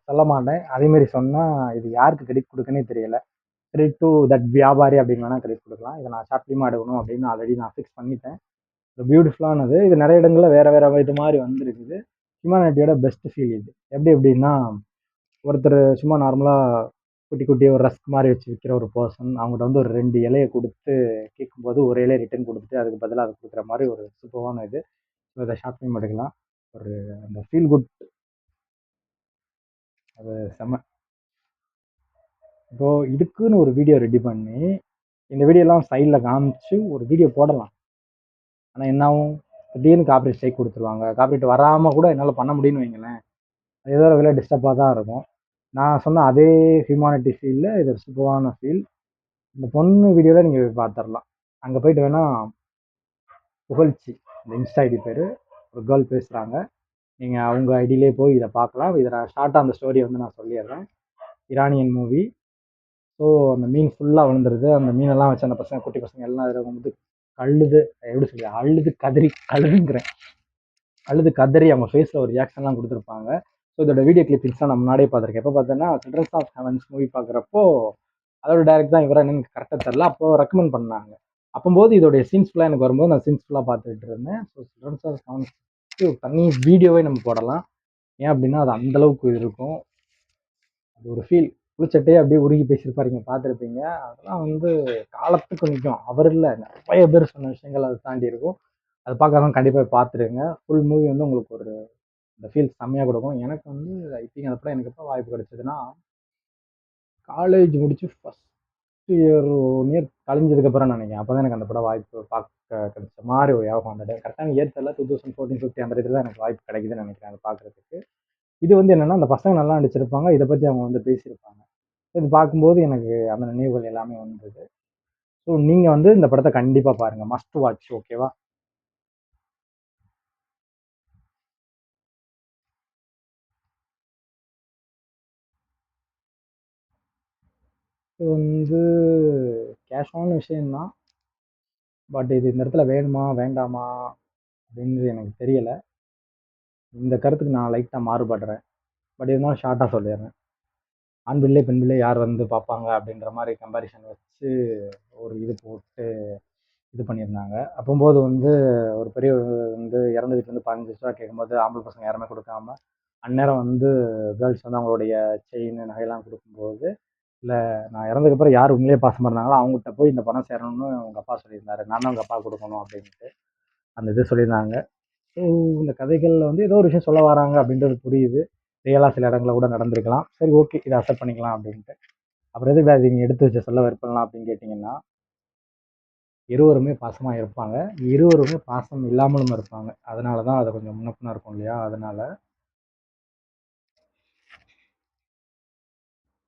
சொல்ல மாட்டேன். அதே மாரி சொன்னா இது யாருக்கு கிரெடிட் குடுக்கன்னே தெரியல. கிரெடிட் டூ தட் வியாபாரி அப்படின்னு வேணா கிரெடிட் குடுக்கலாம். இத நான் ஷார்ட் ஃபிலிமா எடுக்கணும் அப்படின்னு ஆல்ரெடி நான் ஃபிக்ஸ் பண்ணிட்டேன். பியூட்டிஃபுல்லானது. இது நெறைய இடங்கள்ல வேற வேற இது மாரி வந்திருக்குது. ஹியூமானிட்டியோட பெஸ்ட் ஃபீல் இது. எப்படி எப்படின்னா, ஒருத்தர் சும்மா நார்மலா குட்டி குட்டி ஒரு ரஸ்க் மாரி வச்சு விக்கிற ஒரு பெர்சன். அவங்கட்ட வந்து ஒரு 2 இலைய குடுத்து கேட்கும்போது, ஒரு இலைய ரிட்டர்ன் குடுத்துட்டு, அதுக்கு பதிலா அத குடுக்குற மாரி ஒரு சூப்பர்வான இது. இத ஷார்ட் ஃபிலிம் எடுக்கலாம். ஒரு அந்த ஃபீல் குட் அது செம்ம. இப்போ இதுக்குன்னு ஒரு வீடியோ ரெடி பண்ணி, இந்த வீடியோலாம் சைட்ல காமிச்சு ஒரு வீடியோ போடலாம். ஆனா என்ன ஆகும்? திடீர்னு காப்பிரைட் ஸ்ட்ரைக் குடுத்துருவாங்க. காப்பிரைட் வராம கூட என்னால பண்ண முடியும்னு வைங்களேன். அது ஏதோ ஒரு வகையில டிஸ்டர்பா தான் இருக்கும். நான் சொன்ன அதே ஹியூமானிட்டி ஃபீல்ல இது ஒரு சூப்பரான ஃபீல். இந்த பொண்ணு வீடியோல நீங்க பார்த்துரலாம். அங்க போயிட்டு வேணா புகழ்ச்சி இந்த இன்ஸ்டா ஐடி பேரு. ஒரு கேர்ள் பேசுறாங்க. நீங்க அவங்க ஐடியிலேயே போய் இத பார்க்கலாம். இத நான் ஷார்ட்டா அந்த ஸ்டோரிய வந்து நான் சொல்லிர்றேன். Iranian movie. ஸோ அந்த மீன் ஃபுல்லா விழுந்துருது. அந்த மீனெல்லாம் வச்சு அந்த பசங்க குட்டி பசங்க எல்லாம் அதில வந்து அழுது எப்படி சொல்றது? அழுது கதறி அழுதுங்கிறேன். அழுது கதறி அவங்க ஃபேஸ்ல ஒரு ரியாக்ஷன்லாம் குடுத்துருப்பாங்க. ஸோ இதோட வீடியோ கிளிப்பிங்ஸ்லாம் நான் முன்னாடியே பார்த்துருக்கேன். எப்ப பார்த்தேன்னா, சில்ட்ரன்ஸ் ஆஃப் ஹெவன்ஸ் மூவி பார்க்குறப்போ, அதோட டைரக்டர் தான் இவரா என்னன்னு எனக்கு கரெக்ட்டா தெரியல. அப்போ ரெக்கமெண்ட் பண்ணாங்க. அப்பம்போது இதோடைய சீன்ஸ் ஃபுல்லா எனக்கு வரும்போது, நான் சீன்ஸ் ஃபுல்லா பார்த்துட்டு இருந்தேன். ஸோ சில்ட்ரன்ஸ் ஆஃப் ஹெவன்ஸ்க்கு தனி வீடியோவே நம்ம போடலாம். ஏன் அப்டின்னா, அது அந்த அளவுக்கு இருக்கும். அது ஒரு ஃபீல். புளிச்சட்டையே அப்படியே உருகி பேசியிருப்பாரு. நீங்க பார்த்துருப்பீங்க. அதெல்லாம் வந்து காலத்துக்கு நிக்கும். அவர் இல்ல, நெறைய பேர் சொன்ன விஷயங்கள் அத தாண்டி இருக்கும். அத பார்க்காதவங்க கண்டிப்பா போய் பார்த்துருங்க. ஃபுல் மூவி வந்து உங்களுக்கு ஒரு அந்த ஃபீல் செம்மையா குடுக்கும். எனக்கு வந்து ஐ திங்க் அந்த படம் எனக்கு எப்ப வாய்ப்பு கிடைச்சதுன்னா, காலேஜ் முடிச்சு ஃபர்ஸ்ட் இயர் 1 இயர் கழிஞ்சதுக்கு அப்புறம் நெனைக்கிறேன். அப்பதான் எனக்கு அந்த படம் வாய்ப்பு பார்க்க கிடைச்ச மாரி ஒரு ஞாபகம் அந்த டைம். கரெக்ட்டான இயர் தெரியல. 2014, 15 அந்த இடத்துல தான் எனக்கு வாய்ப்பு கிடைக்குதுன்னு நெனைக்கிறேன் அத பார்க்கறதுக்கு. இது வந்து என்னன்னா, அந்த பசங்க நல்லா நடிச்சிருப்பாங்க. இத பத்தி அவங்க வந்து பேசியிருப்பாங்க. இது பார்க்கும்போது எனக்கு அந்த நினைவுகள் எல்லாமே வந்தது. ஸோ நீங்க வந்து இந்த படத்த கண்டிப்பா பாருங்க. மஸ்ட் வாட்ச் ஓகேவா? இது வந்து கேஷுவலான விஷயம் தான். பட் இது இந்த இடத்துல வேணுமா? வேண்டாமா? அப்படின்னு எனக்கு தெரியல. இந்த கருத்துக்கு நான் லைட்டா மாறுபடுறேன். பட் இருந்தாலும் ஷார்ட்டா சொல்லிர்றேன். ஆண் பிள்ளை, பெண் பிள்ளை யார் வந்து பார்ப்பாங்க அப்படின்ற மாரி கம்பேரிசன் வச்சு ஒரு இது போட்டு இது பண்ணியிருந்தாங்க. அப்பம்போது வந்து ஒரு பெரியவர் வந்து இறந்த வீட்லருந்து 15,00,000 கேட்கும்போது, ஆம்பள பசங்க யாருமே குடுக்காம, அந்நேரம் வந்து கேர்ள்ஸ் வந்து அவங்களுடைய செயின், நகையெல்லாம் குடுக்கும்போது, இல்ல நான் இறந்ததுக்கப்புறம் யார் உண்மையிலேயே பாசமா இருந்தாங்களோ, அவங்ககிட்ட போய் இந்த பணம் சேரணும்னு உங்க அப்பா சொல்லியிருந்தாரு. நான் தான் உங்க அப்பாவுக்கு குடுக்கணும் அப்படின்ட்டு. அந்த இது சொல்லியிருந்தாங்க. ஸோ இந்த கதைகள்ல வந்து ஏதோ ஒரு விஷயம் சொல்ல வராங்க அப்படின்றது புரியுது. ரியலா சில இடங்கள்ல கூட நடந்திருக்கலாம். சரி ஓகே. இத அக்செப்ட் பண்ணிக்கலாம் அப்படின்ட்டு. அப்புறம் எதுக்கு அத நீங்க எடுத்து வச்சு சொல்ல விருப்பம்லாம் அப்படின்னு கேட்டீங்கன்னா, இருவருமே பாசமா இருப்பாங்க. இருவருமே பாசம் இல்லாமலும் இருப்பாங்க. அதனால தான் அது கொஞ்சம் முன்ன பின்ன இருக்கும் இல்லையா? அதனால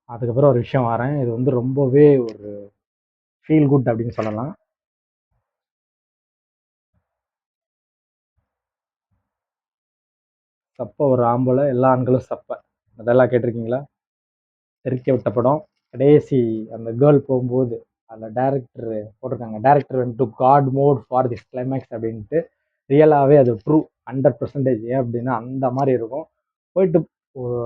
அதுக்கப்புறம் ஒரு விஷயம் வரேன். இது வந்து ரொம்பவே ஒரு ஃபீல் குட் அப்படின்னு சொல்லலாம். "சப்ப ஒரு ஆம்பள, எல்லா ஆண்களும் சப்ப." அதெல்லாம் கேட்டிருக்கீங்களா? தெறிக்க விட்ட படம். கடைசி அந்த கேர்ள் போகும்போது, அந்த டைரக்டர் போட்டிருக்காங்க. Director went to god mode for this climax அப்படின்ட்டு. ரியலாவே அது ட்ரூ. 100% ஏன் அப்படின்னா, அந்த மாரி இருக்கும். போயிட்டு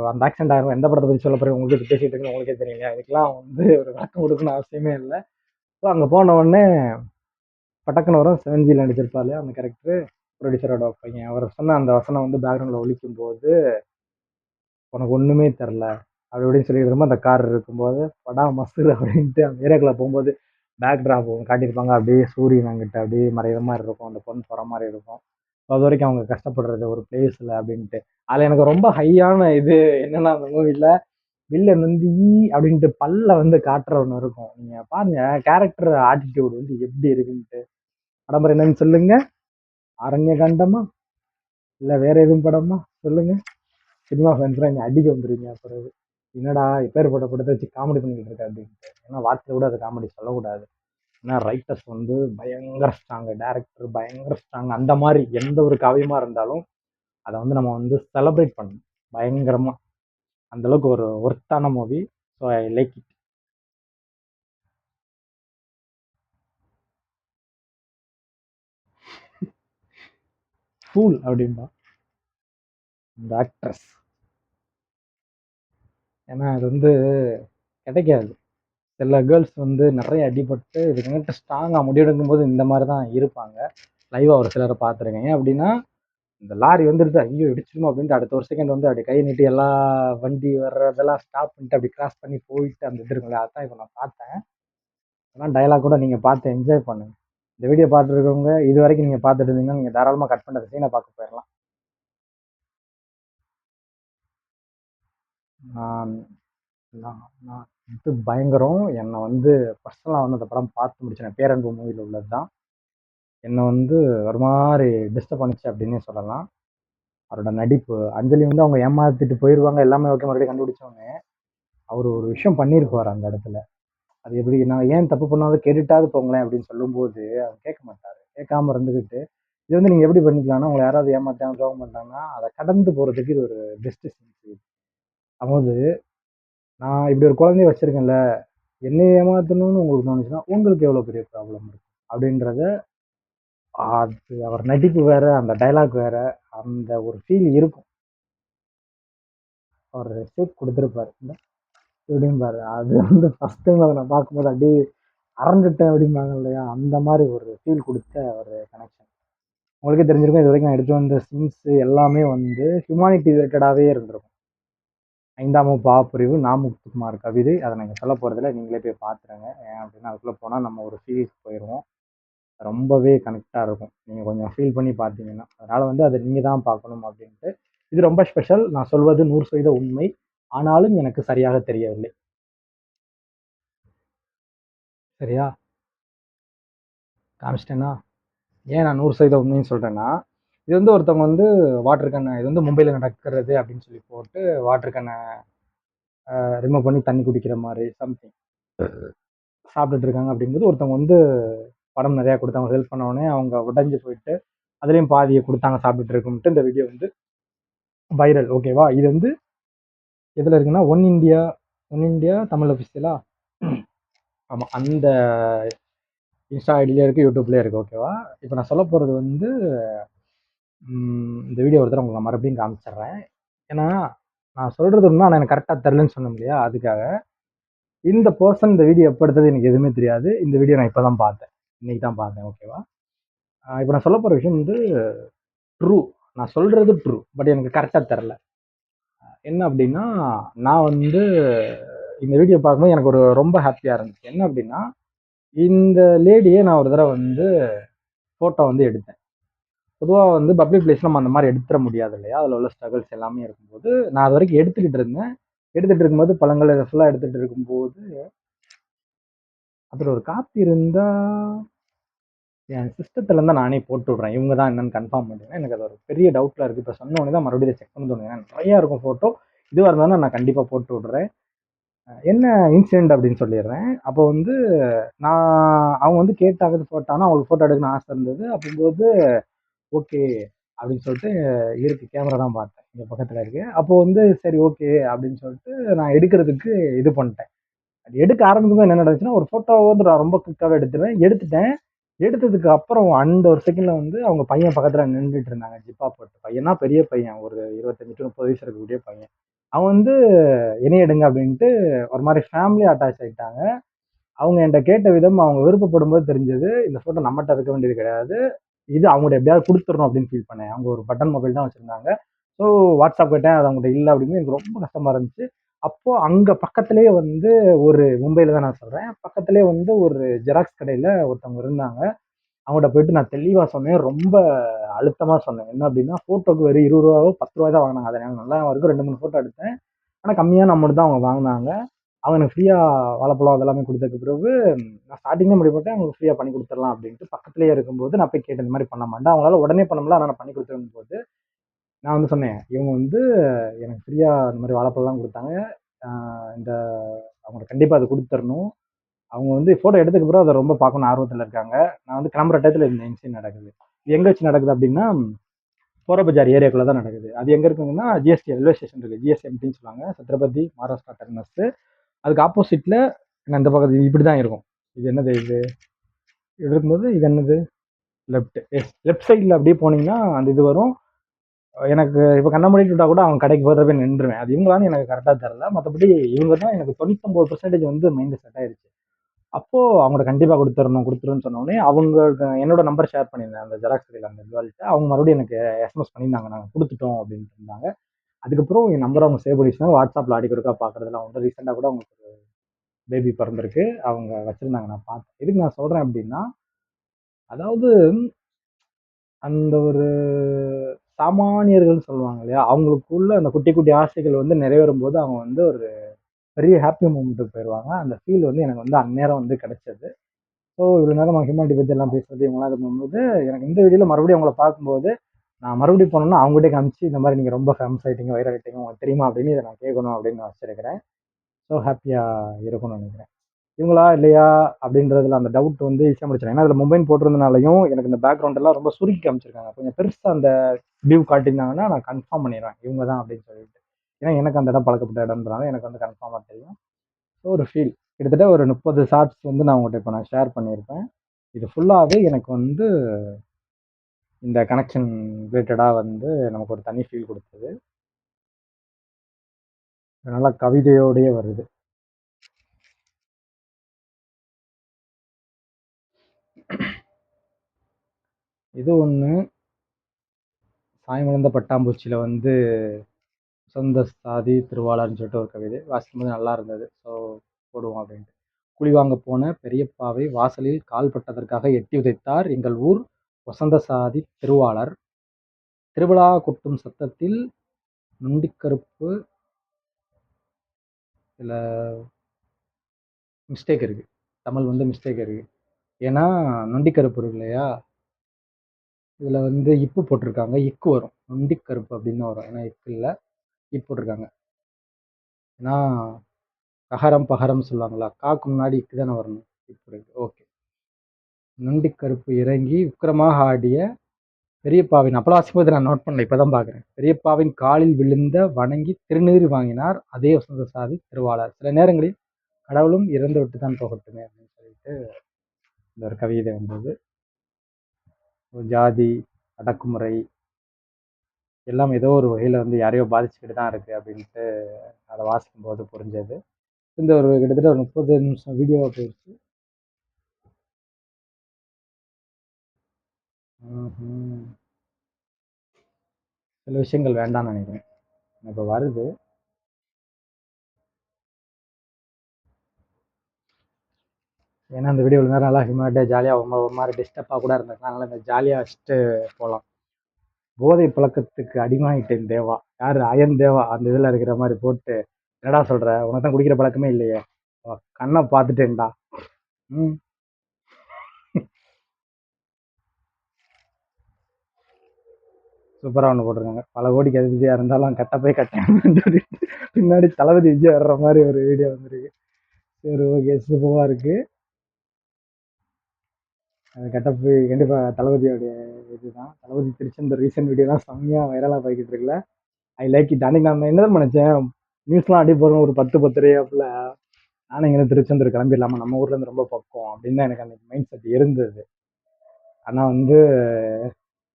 அந்த ஆக்சிடென்ட் ஆகும். எந்த படத்த பத்தி சொல்லப் போறேன் உங்களுக்கு இது பேசிட்டு இருக்குன்னு உங்களுக்கே தெரியும் இல்லையா? இதுக்கெல்லாம் வந்து ஒரு விளக்கம் குடுக்கணும்னு அவசியமே இல்ல. ஸோ அங்க போன உடனே பட்டக்குன்னு வரும். சிவன்ஜில நடிச்சிருப்பார் இல்லையா அந்த கேரக்டர், புரொடியூசரோட பையன். அவர் சொன்ன அந்த வசனம் வந்து பேக்ரவுண்ட்ல ஒலிக்கும்போது, "உனக்கு ஒண்ணுமே தெரியல." அப்படி இப்படின்னு சொல்லி திரும்ப அந்த கார் இருக்கும்போது, "படா மஸ்து" அப்படின்ட்டு அந்த ஏரியாக்குள்ள போகும்போது, பேக் ட்ராப் காட்டியிருப்பாங்க. அப்படியே சூரியன் அங்கிட்டு அப்படியே மறையிற மாரி இருக்கும். அந்த பொண்ணு போற மாரி இருக்கும். அதுவரைக்கும் அவங்க கஷ்டப்படுறது ஒரு பிளேஸ்ல அப்படின்ட்டு. அதுல எனக்கு ரொம்ப ஹையான இது என்னன்னா, அந்த மூவில வில்லன் வந்து அப்படின்ட்டு பல்ல வந்து காட்டுற ஒண்ணு இருக்கும். நீங்க பாருங்க கேரக்டர் ஆட்டிட்யூட் வந்து எப்படி இருக்குன்ட்டு. படம் பேர் என்னன்னு சொல்லுங்க? அரண்ய காண்டமா? இல்ல வேற எதுவும் படமா? சொல்லுங்க. சினிமா ஃபேன்ஸ்லாம் என்னை அடிக்க வந்துருவீங்க பிறகு. என்னடா எப்பேர்ப்பட்ட படத்த வச்சு காமெடி பண்ணிக்கிட்டு இருக்க அப்படின்ட்டு. ஏன்னா வார்த்தை கூட அது காமெடி சொல்லக்கூடாது. ஏன்னா ரைட்டர்ஸ் வந்து பயங்கர ஸ்ட்ராங். டைரக்டர் பயங்கர ஸ்ட்ராங். அந்த மாரி எந்த ஒரு காவியமா இருந்தாலும், அத வந்து நம்ம வந்து செலிப்ரேட் பண்ணணும். பயங்கரமா. அந்த அளவுக்கு ஒரு ஒர்த்தான movie. So I like it. ஃபூல் அப்படிம்பா இந்த ஆக்ட்ரஸ். ஏன்னா அது வந்து கிடைக்காது. சில கேர்ள்ஸ் வந்து நெறைய அடிபட்டு இதுங்ககிட்ட ஸ்ட்ராங்கா முடிவெடுக்கும்போது இந்த மாரி தான் இருப்பாங்க. லைவா ஒரு சிலர பார்த்துருக்கேன். ஏன் அப்டின்னா, இந்த லாரி வந்துருது, ஐயோ! இடிச்சிருமோ அப்டின்ட்டு அடுத்த ஒரு செகண்ட் வந்து அப்டி கை நீட்டி எல்லா வண்டி வர்றதெல்லாம் ஸ்டாப் பண்ணிட்டு அப்டி கிராஸ் பண்ணி போயிட்டு அந்த இது இருக்குல்ல, அதான் இப்ப நான் பார்த்தேன். அதெல்லாம் டயலாக் கூட நீங்க பார்த்து என்ஜாய் பண்ணுங்க. இந்த வீடியோ பார்த்துருக்கவங்க, இதுவரைக்கும் நீங்க பார்த்துட்டு இருந்தீங்கன்னா, நீங்க தாராளமா கட் பண்ணி அந்த சீன பார்க்க போயிரலாம். நான் நான் நான் இது பயங்கரம். என்ன வந்து பர்சனலா வந்து அந்த படம் பார்த்து முடிச்சேன். பேரன்பு மூவில உள்ளது தான். என்ன வந்து ஒரு மாரி டிஸ்டர்ப் பண்ணுச்சு அப்டின்னே சொல்லலாம். அவரோட நடிப்பு. அஞ்சலி வந்து அவங்க ஏமாத்திட்டு போயிருவாங்க. எல்லாமே ஓகே மறுபடியும் கண்டுபிடிச்சோனே, அவரு ஒரு விஷயம் பண்ணியிருப்பாரு அந்த இடத்துல. அது எப்படி நான் ஏன் தப்பு பண்ணாலும் கேட்டுட்டாவது போங்களேன் அப்படின்னு சொல்லும்போது, அவர் கேட்க மாட்டாரு. கேட்காம இருந்துகிட்டு, இது வந்து நீங்க எப்படி பண்ணிக்கலாம்னா, உங்கள யாராவது ஏமாத்தாம துரோகம் பண்ணிட்டாங்கன்னா, அத கடந்து போறதுக்கு இது ஒரு பெஸ்ட் சென்ஸ். அதாவது நான் இப்படி ஒரு குழந்தைய வச்சிருக்கேன்ல, என்னைய ஏமாத்தணும்னு உங்களுக்கு தோணுச்சுன்னா, உங்களுக்கு எவ்வளவு பெரிய ப்ராப்ளம் இருக்கு? அப்படின்றத அது அவர் நடிப்பு வேற, அந்த டயலாக் வேற, அந்த ஒரு ஃபீல் இருக்கும். அவர் ஷேப் குடுத்திருப்பாரு. இப்படிம்பாரு. அது வந்து ஃபர்ஸ்ட் டைம் அத நான் பார்க்கும்போது அப்படியே அரண்டுட்டேன் அப்படிம்பாங்க இல்லையா? அந்த மாரி ஒரு ஃபீல் குடுத்த ஒரு கனெக்ஷன். உங்களுக்கே தெரிஞ்சிருக்கும் இதுவரைக்கும் நான் எடுத்து வந்த சீன்ஸ் எல்லாமே வந்து ஹியூமானிட்டி ரிலேட்டடாவே இருந்திருக்கும். 5ஆம் வகுப்பு பிரிவு நா. முத்துக்குமார் கவிதை. அத நான் இங்க சொல்லப் போறதில்ல. நீங்களே போய் பார்த்துருங்க. ஏன் அப்படின்னா, அதுக்குள்ள போனா நம்ம ஒரு ஃபீல்க்கு போயிருவோம். ரொம்பவே கனெக்ட்டா இருக்கும். நீங்க கொஞ்சம் ஃபீல் பண்ணி பார்த்தீங்கன்னா. அதனால வந்து அத நீங்க தான் பார்க்கணும் அப்படின்ட்டு. இது ரொம்ப ஸ்பெஷல். நான் சொல்வது 100% உண்மை. ஆனாலும் எனக்கு சரியாக தெரியவில்லை. சரியா? காமிச்சிட்டேனா? ஏன் நான் 100% உண்மைன்னு சொல்றேன்னா, இது வந்து ஒருத்தவங்க வந்து வாட்டர் கேன இது வந்து மும்பைல நடக்கிறது அப்படின்னு சொல்லி போட்டு வாட்டர் கேன ரிமூவ் பண்ணி தண்ணி குடிக்கிற மாரி சம்திங் சாப்பிட்டுட்டு இருக்காங்க அப்படிங்கும்போது, ஒருத்தவங்க வந்து பணம் நெறையா குடுத்தாங்க. ஹெல்ப் பண்ண உடனே அவங்க உடைஞ்சு போயிட்டு, அதிலயும் பாதிய குடுத்தாங்க சாப்பிட்டுட்டு இருக்கும்ட்டு இந்த வீடியோ வந்து வைரல். ஓகேவா? இது வந்து எதுல இருக்குன்னா, ஒன் இண்டியா தமிழ் அஃபிஷியலா? ஆமா. அந்த இன்ஸ்டா ஐடிலயும் இருக்கு, யூடியூப்லயும் இருக்கு. ஓகேவா? இப்ப நான் சொல்லப் போறது வந்து இந்த வீடியோ ஒரு தடவ உங்களுக்கு நான் மறுபடியும் காமிச்சர்றேன். ஏன்னா, நான் சொல்றது உண்ம. ஆனா எனக்கு கரெக்ட்டா தெரியலன்னு சொன்னேன் இல்லையா? அதுக்காக. இந்த பெர்சன் இந்த வீடியோ எப்ப எடுத்தது எனக்கு எதுவுமே தெரியாது. இந்த வீடியோ நான் இப்ப தான் பார்த்தேன். இன்னைக்கு தான் பார்த்தேன். ஓகேவா? இப்ப நான் சொல்லப் போற விஷயம் வந்து ட்ரூ. நான் சொல்றது ட்ரூ. பட் எனக்கு கரெக்ட்டா தெரியல. என்ன அப்டின்னா, நான் வந்து இந்த வீடியோ பார்க்கும்போது எனக்கு ஒரு ரொம்ப ஹேப்பியா இருந்துச்சு. என்ன அப்டின்னா, இந்த லேடிய நான் ஒரு தடவ வந்து ஃபோட்டோ வந்து எடுத்தேன். பொதுவா வந்து பப்ளிக் பிளேஸ்ல நம்ம அந்த மாரி எடுத்துற முடியாது இல்லையா? அதுல உள்ள ஸ்ட்ரகல்ஸ் எல்லாமே இருக்கும்போது, நான் அதுவரைக்கும் எடுத்துக்கிட்டு இருந்தேன். எடுத்துட்டு இருக்கும்போது பழங்கள் இத ஃபுல்லா எடுத்துட்டு இருக்கும்போது, அதுல ஒரு காப்பி இருந்தா என் சிஸ்டத்துல இருந்தா நானே போட்டு விடுறேன். இவங்க தான் என்னன்னு கன்ஃபார்ம் பண்ணிடுறேன். எனக்கு அது ஒரு பெரிய டவுட்ல இருக்கு. இப்ப சொன்ன உடனே தான் மறுபடியும் இத செக் பண்ண தோணுது. ஏன்னா நெறைய இருக்கும் ஃபோட்டோ. இதுவா இருந்தாலும் நான் கண்டிப்பா போட்டு விடுறேன். என்ன இன்சிடென்ட் அப்படின்னு சொல்லிடுறேன். அப்போ வந்து நான் அவங்க வந்து கேட்டாங்க ஃபோட்டோ. ஆனால் அவங்களுக்கு ஃபோட்டோ எடுக்கணும்னு ஆசை இருந்தது. அப்போது ஓகே அப்படின்னு சொல்லிட்டு இருக்கு கேமரா தான் பார்த்தேன். இங்கே பக்கத்தில் இருக்கு. அப்போ வந்து சரி ஓகே அப்படின்னு சொல்லிட்டு நான் எடுக்கிறதுக்கு இது பண்ணிட்டேன். அது எடுக்க ஆரம்பிக்கும்போது என்ன நடந்துச்சுன்னா, ஒரு ஃபோட்டோ வந்து நான் ரொம்ப குயிக்காவே எடுத்துருவேன். எடுத்துட்டேன். எடுத்ததுக்கு அப்புறம் அந்த ஒரு செகண்ட்ல வந்து அவங்க பையன் பக்கத்துல நின்னுட்டு இருந்தாங்க. ஜிப்பா போட்டு. பையன்னா பெரிய பையன். ஒரு 25 டூ 30 வயசு இருக்கக்கூடிய பையன். அவன் வந்து என்னைய எடுங்க அப்படின்ட்டு ஒரு மாரி ஃபேமிலி அட்டாச் ஆயிட்டாங்க. அவங்க என்ட்ட கேட்ட விதம் அவங்க விருப்பப்படும்போது தெரிஞ்சது. இந்த ஃபோட்டோ நம்மட்ட இருக்க வேண்டியது கிடையாது. இது அவங்கட்ட எப்படியாவது குடுத்துறணும் அப்படின்னு ஃபீல் பண்ணேன். அவங்க ஒரு பட்டன் மொபைல் தான் வச்சிருந்தாங்க. ஸோ வாட்ஸ்அப் கேட்டேன். அது அவங்ககிட்ட இல்ல அப்படின்னு எனக்கு ரொம்ப கஷ்டமா இருந்துச்சு. அப்போ அங்க பக்கத்திலேயே வந்து ஒரு மும்பையில தான் நான் சொல்றேன். பக்கத்திலேயே வந்து ஒரு ஜெராக்ஸ் கடையில ஒருத்தவங்க இருந்தாங்க. அவங்கட்ட போயிட்டு நான் தெளிவா சொன்னேன். ரொம்ப அழுத்தமா சொன்னேன். என்ன அப்படின்னா, ஃபோட்டோக்கு வெறும் ரூ. 20 ரூ. 10 தான் வாங்குனாங்க. அது எனக்கு நல்லா ஞாபகம் 2, 3 ஃபோட்டோ எடுத்தேன். ஆனா கம்மியான அமௌண்ட் தான் அவங்க வாங்குனாங்க. அவங்க எனக்கு ஃப்ரீயா வாழைப்பழம் அதெல்லாமே குடுத்ததுக்கு பிறகு, நான் ஸ்டார்ட்டிங்கே முடிவு பண்ணிட்டேன். அவங்களுக்கு ஃப்ரீயா பண்ணி குடுத்துரலாம் அப்படின்ட்டு. பக்கத்திலேயே இருக்கும்போது நான் போய் கேட்டேன். இந்த மாரி பண்ணலாமான்ட்டு. அவங்களால உடனே பண்ண முடியல. ஆனா நான் பண்ணி குடுத்துருங்கும்போது, நான் வந்து சொன்னேன். இவங்க வந்து எனக்கு ஃப்ரீயா இந்த மாரி வாழைப்பழம்லாம் குடுத்தாங்க. ஆ இந்த அவங்களுக்கு கண்டிப்பா அது குடுத்துறணும். அவங்க வந்து ஃபோட்டோ எடுத்ததுக்கு அப்புறம் அத ரொம்ப பார்க்கணும்னு ஆர்வத்துல இருக்காங்க. நான் வந்து கிளம்புற டயத்துல இந்த இன்சிடென்ட் நடக்குது. இது எங்க வச்சு நடக்குது அப்படின்னா, போற பஜார் ஏரியாக்குள்ள தான் நடக்குது. அது எங்க இருக்குங்கன்னா, ஜிஎஸ்டி ரயில்வே ஸ்டேஷன் இருக்கு. ஜிஎஸ்எம்டின்னு சொல்லுவாங்க. சத்ரபதி மகாராஷ்டிரா டெர்மினஸ். அதுக்கு ஆப்போசிட்ல இந்த பக்கத்து இப்படிதான் இருக்கும். இது என்னது இது? இது இருக்கும்போது இது என்னது? லெஃப்ட். எஸ். லெஃப்ட் சைட்ல அப்படியே போனீங்கன்னா, அந்த இது வரும். எனக்கு இப்ப கண்ண மூடிட்டு விட்டா கூட அவங்க கடைக்கு போறத போய் நின்றுவேன். அது இவங்களான்னு எனக்கு கரெக்ட்டா தெரியல. மத்தபடி இவங்க தான் எனக்கு 99% வந்து மைண்ட்ல செட் ஆயிருச்சு. அப்போ அவங்கட்ட கண்டிப்பா குடுத்துறணும், குடுத்துருவேன்னு சொன்னோனே, அவங்க என்னோட நம்பர் ஷேர் பண்ணியிருந்தேன். அந்த ஜெராக்ஸ் கடையில அந்த கேர்ள்ட்ட. அவங்க மறுபடியும் எனக்கு எஸ்எம்எஸ் பண்ணியிருந்தாங்க. நாங்க குடுத்துட்டோம் அப்டின்ட்டு இருந்தாங்க. அதுக்கப்புறம் என் நம்பர அவங்க சேவ் பண்ணி வச்சுருந்தாங்க. WhatsAppல அடிக்கொருக்கா பார்க்கறதெல்லாம் உண்டு. ரீசென்ட்டா கூட அவங்களுக்கு ஒரு பேபி பொறந்திருக்கு. அவங்க வச்சிருந்தாங்க. நான் பார்த்தேன். எதுக்கு நான் சொல்றேன் அப்டின்னா, அதாவது அந்த ஒரு சாமானியர்கள்னு சொல்லுவாங்க இல்லையா? அவங்களுக்குள்ள அந்த குட்டி, குட்டி ஆசைகள் வந்து நிறைவேறும்போது, அவங்க வந்து ஒரு பெரிய ஹாப்பி மொமெண்ட்டுக்கு போயிருவாங்க. அந்த ஃபீல் வந்து எனக்கு வந்து அந்நேரம் வந்து கிடைச்சது. ஸோ இவ்வளோ நேரம் நான் ஹியூமானிட்டி பத்தி எல்லாம் பேசுறது இவங்கலாம் இது பண்ணும்போது, எனக்கு இந்த வீடியோல மறுபடியும் அவங்கள பார்க்கும்போது, நான் மறுபடியும் போனோம்னா அவங்ககிட்டயே காமிச்சு, இந்த மாரி நீங்க ரொம்ப ஃபேமஸ் ஆயிட்டீங்க, வைரல் ஆயிட்டீங்க, உங்களுக்கு தெரியுமா? அப்படின்னு இத நான் கேட்கணும் அப்படின்னு நான் வச்சிருக்கிறேன். ஸோ ஹாப்பியா இருக்கும்னு நினைக்கிறேன். இவங்களா? இல்லையா? அப்படின்றதுல அந்த டவுட் வந்து ஈஸியா முடிச்சிடலாம். ஏன்னா, அதுல மும்பைன்னு போட்டிருந்தனாலயும், எனக்கு இந்த பேக்ரவுண்ட் எல்லாம் ரொம்ப சுருக்கி காமிச்சிருக்காங்க. கொஞ்சம் பெருசா அந்த வியூ காட்டியிருந்தாங்கன்னா, நான் கன்ஃபார்ம் பண்ணிருவேன். இவங்க தான் அப்படின்னு சொல்லிட்டு. ஏன்னா, எனக்கு அந்த இடம் பழக்கப்பட்ட இடம்ன்றனால எனக்கு வந்து கன்ஃபார்மா தெரியும். ஸோ ஒரு ஃபீல். கிட்டத்தட்ட ஒரு 30 ஷார்ட்ஸ் வந்து நான் உங்கள்ட்ட இப்ப நான் ஷேர் பண்ணியிருப்பேன். இது ஃபுல்லாவே எனக்கு வந்து இந்த கனெக்ஷன் ரிலேட்டடா வந்து நமக்கு ஒரு தனி ஃபீல் குடுத்தது. நல்லா கவிதையோடயே வருது. இது ஒண்ணு. "சாயமிழந்த பட்டாம்பூச்சியில" வந்து "சொந்த சாதி திருவாளர்ன்னு" சொல்லிட்டு ஒரு கவிதை. வாசிக்கும்போது நல்லா இருந்தது. ஸோ போடுவோம் அப்படின்ட்டு. "குழி வாங்கப் போன பெரியப்பாவை வாசலில் கால் பட்டதற்காக எட்டி உதைத்தார் எங்கள் ஊர் வசந்த சாதி திருவாளர். திருவிழா கொட்டும் சத்தத்தில் நொண்டிக்கறுப்பு" இதுல மிஸ்டேக் இருக்கு. தமிழ் வந்து மிஸ்டேக் இருக்கு. ஏன்னா நொண்டிக்கருப்பு இருக்கு இல்லையா? இதுல வந்து இப்பு போட்டிருக்காங்க. இக்கு வரும். நொண்டிக்கருப்பு அப்படின்னு தான் வரும். ஏன்னா இக்கு இல்ல. இப் போட்டிருக்காங்க. ஏன்னா ககரம், பகரம் சொல்லுவாங்கல்ல. காக்கு முன்னாடி இக்கு தானே வரணும். இப்பு இருக்கு. ஓகே. நொண்டிக்கருப்பு இறங்கி உக்கிரமாக ஆடிய பெரியப்பாவின் அப்பலாம் வாசிக்கும்போது நான் நோட் பண்ணல. இப்பதான் பார்க்குறேன். பெரியப்பாவின் காலில் விழுந்த வணங்கி திருநீறு வாங்கினார். அதே வசந்த சாதி திருவாளர். சில நேரங்களில் கடவுளும் இறந்து விட்டு தான் போகட்டுமே அப்படின்னு சொல்லிட்டு இந்த ஒரு கவிதை வந்தது. ஜாதி, அடக்குமுறை எல்லாம் ஏதோ ஒரு வகையில வந்து யாரையோ பாதிச்சுக்கிட்டு தான் இருக்கு அப்படின்ட்டு அத வாசிக்கும்போது புரிஞ்சது. இந்த ஒரு கிட்டத்தட்ட ஒரு 30 நிமிஷம் வீடியோவா போயிருச்சு. ம்ஹ்ம். சில விஷயங்கள் வேண்டாம்னு நெனைக்கிறேன். இப்ப வருது. ஏன்னா இந்த வீடியோ இவ்வளவு நேரம் நல்லா ஹியூமரட்டா ஜாலியா ஒரு மாரி டிஸ்டர்பா கூட இருந்தது. அதனால இந்த ஜாலியா வச்சுட்டு போலாம். போதை பழக்கத்துக்கு அடிமையாயிட்டேன் தேவா. யாரு? அயன் தேவா. அந்த இதுல இருக்கிற மாரி போட்டு, "என்னடா சொல்ற? உனக்கு தான் குடிக்கிற பழக்கமே இல்லையே." கண்ண பாத்துட்டேன்டா. ம். சூப்பராக ஒன்று போட்டிருக்காங்க. பல கோடிக்கு அதிபதியாக இருந்தாலும் கட்டப்பை கட்டாயம்னு சொல்லிட்டு பின்னாடி தளபதி விஜய் வர்ற மாதிரி ஒரு வீடியோ வந்துருக்கு. சரி, ஓகே, சூப்பராக இருக்குது. அந்த கட்டப்பு கண்டிப்பாக தளபதியோடைய இதுதான். தளபதி திருச்செந்தூர் ரீசெண்ட் வீடியோலாம் செம்மையாக வைரலாக போய்கிட்டு இருக்குல்ல. ஐ லைக் இட். அன்னைக்கு நம்ம என்ன நினச்சேன், நியூஸ்லாம் அடி போகிறோம் ஒரு 10 10:30 நானும் இங்கே திருச்செந்தூர் கிளம்பிடலாமா, நம்ம ஊர்லேருந்து ரொம்ப பக்கம் அப்படின்னு தான் எனக்கு அந்த மைண்ட் செட் இருந்தது. ஆனால் வந்து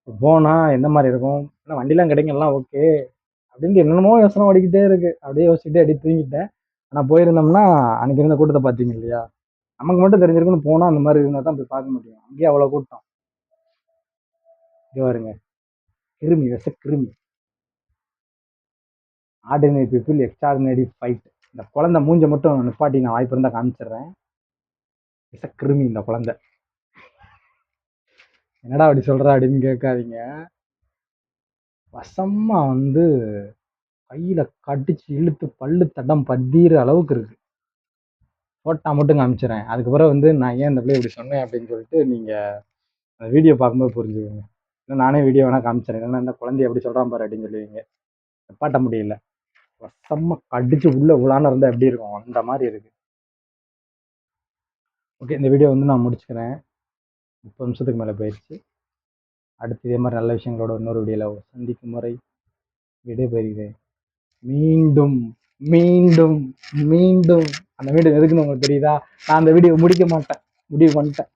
போனால் எந்த மாதிரி இருக்கும், ஆனால் வண்டிலாம் கிடைக்கும், எல்லாம் ஓகே அப்படின்ட்டு என்னென்னமோ யோசனை ஓடிக்கிட்டே இருக்கு. அப்படியே யோசிச்சுட்டே அப்படியே தூங்கிட்டேன். ஆனால் போயிருந்தோம்னா அன்னைக்கு இருந்த கூட்டத்தை பார்த்தீங்க இல்லையா, நமக்கு மட்டும் தெரிஞ்சிருக்குன்னு போனால் அந்த மாதிரி இருந்தால் தான் போய் பார்க்க முடியும். அங்கேயே அவ்வளோ கூட்டம். இங்கே வருங்க, கிருமி விஷ கிருமி. Ordinary people extraordinary fight. இந்த குழந்தை மூஞ்ச மட்டும் நிப்பாட்டி நான் வாய்ப்பு இருந்தால் காமிச்சிடுறேன். விஷ கிருமி இந்த குழந்தை. என்னடா அப்படி சொல்ற அப்படின்னு கேட்காதீங்க. வசமா வந்து கையில கடிச்சு இழுத்து பல்லு தடம் பதிகிற அளவுக்கு இருக்கு. போட்டா மட்டும் காமிச்சிடுறேன். அதுக்கப்புறம் வந்து நான் ஏன் இந்த பிள்ளை இப்படி சொன்னேன் அப்படின்னு சொல்லிட்டு நீங்க அந்த வீடியோ பார்க்கும்போது புரிஞ்சுக்கோங்க. இல்லை நானே வீடியோ வேணா காமிச்சிடுறேன். இல்லைன்னா இந்த குழந்தைய எப்படி சொல்றான் பாரு அப்படின்னு சொல்லுவீங்க. நிப்பாட்ட முடியல. வசமா கடிச்சு உள்ள உலான இருந்தா எப்படி இருக்கும், அந்த மாதிரி இருக்கு. ஓகே, இந்த வீடியோ வந்து நான் முடிச்சுக்கிறேன். 30 நிமிஷத்துக்கு மேலே போயிடுச்சு. அடுத்து இதே மாதிரி நல்ல விஷயங்களோட இன்னொரு வீடியோவில் சந்திக்கும் முறை விடைபெறுகிறேன். மீண்டும் மீண்டும் மீண்டும் அந்த வீடியோ எதுக்குன்னு உங்களுக்கு தெரியுதா? நான் அந்த வீடியோ முடிக்க மாட்டேன், முடிவு பண்ணிட்டேன்.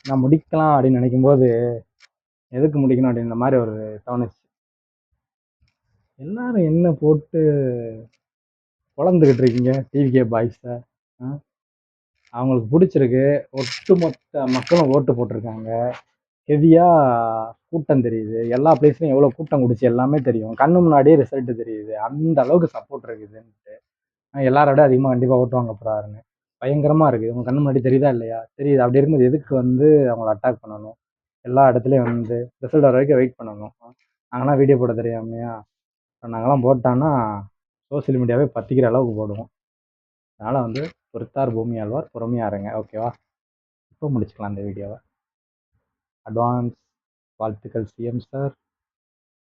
நான் முடிக்கலாம் அப்படின்னு நினைக்கும் போது எதுக்கு முடிக்கணும் அப்படின்ற மாதிரி ஒரு தோணுச்சு. எல்லாரும் என்ன போட்டு குழந்துக்கிட்டு இருக்கீங்க டிவிகே பாய்ஸை. அவங்களுக்கு பிடிச்சிருக்கு. ஒட்டுமொத்த மக்களும் ஓட்டு போட்டிருக்காங்க. ஹெவியாக கூட்டம் தெரியுது. எல்லா பிளேஸ்லையும் எவ்வளோ கூட்டம் குடிச்சு எல்லாமே தெரியும். கண்ணு முன்னாடியே ரிசல்ட் தெரியுது. அந்த அளவுக்கு சப்போர்ட் இருக்குதுன்ட்டு எல்லாரோட விட அதிகமாக கண்டிப்பாக ஓட்டு வாங்க போகிறாருன்னு பயங்கரமாக இருக்குது. உங்கள் கண்ணு முன்னாடி தெரியுதா இல்லையா? தெரியுது. அப்படி இருக்கும்போது எதுக்கு வந்து அவங்கள அட்டாக் பண்ணணும்? எல்லா இடத்துலையும் வந்து ரிசல்ட் வர வரைக்கும் வெயிட் பண்ணணும். நாங்களாம் வீடியோ போட தெரியாமையா? நாங்களாம் போட்டான்னா சோசியல் மீடியாவே பற்றிக்கிற அளவுக்கு போடுவோம். அதனால் வந்து பொறுத்தார் பூமி ஆழ்வார், பொறுமையாக இருங்க. ஓகேவா? இப்போ முடிச்சுக்கலாம் இந்த வீடியோவை. அட்வான்ஸ் வாழ்த்துக்கள் சிஎம் சார்.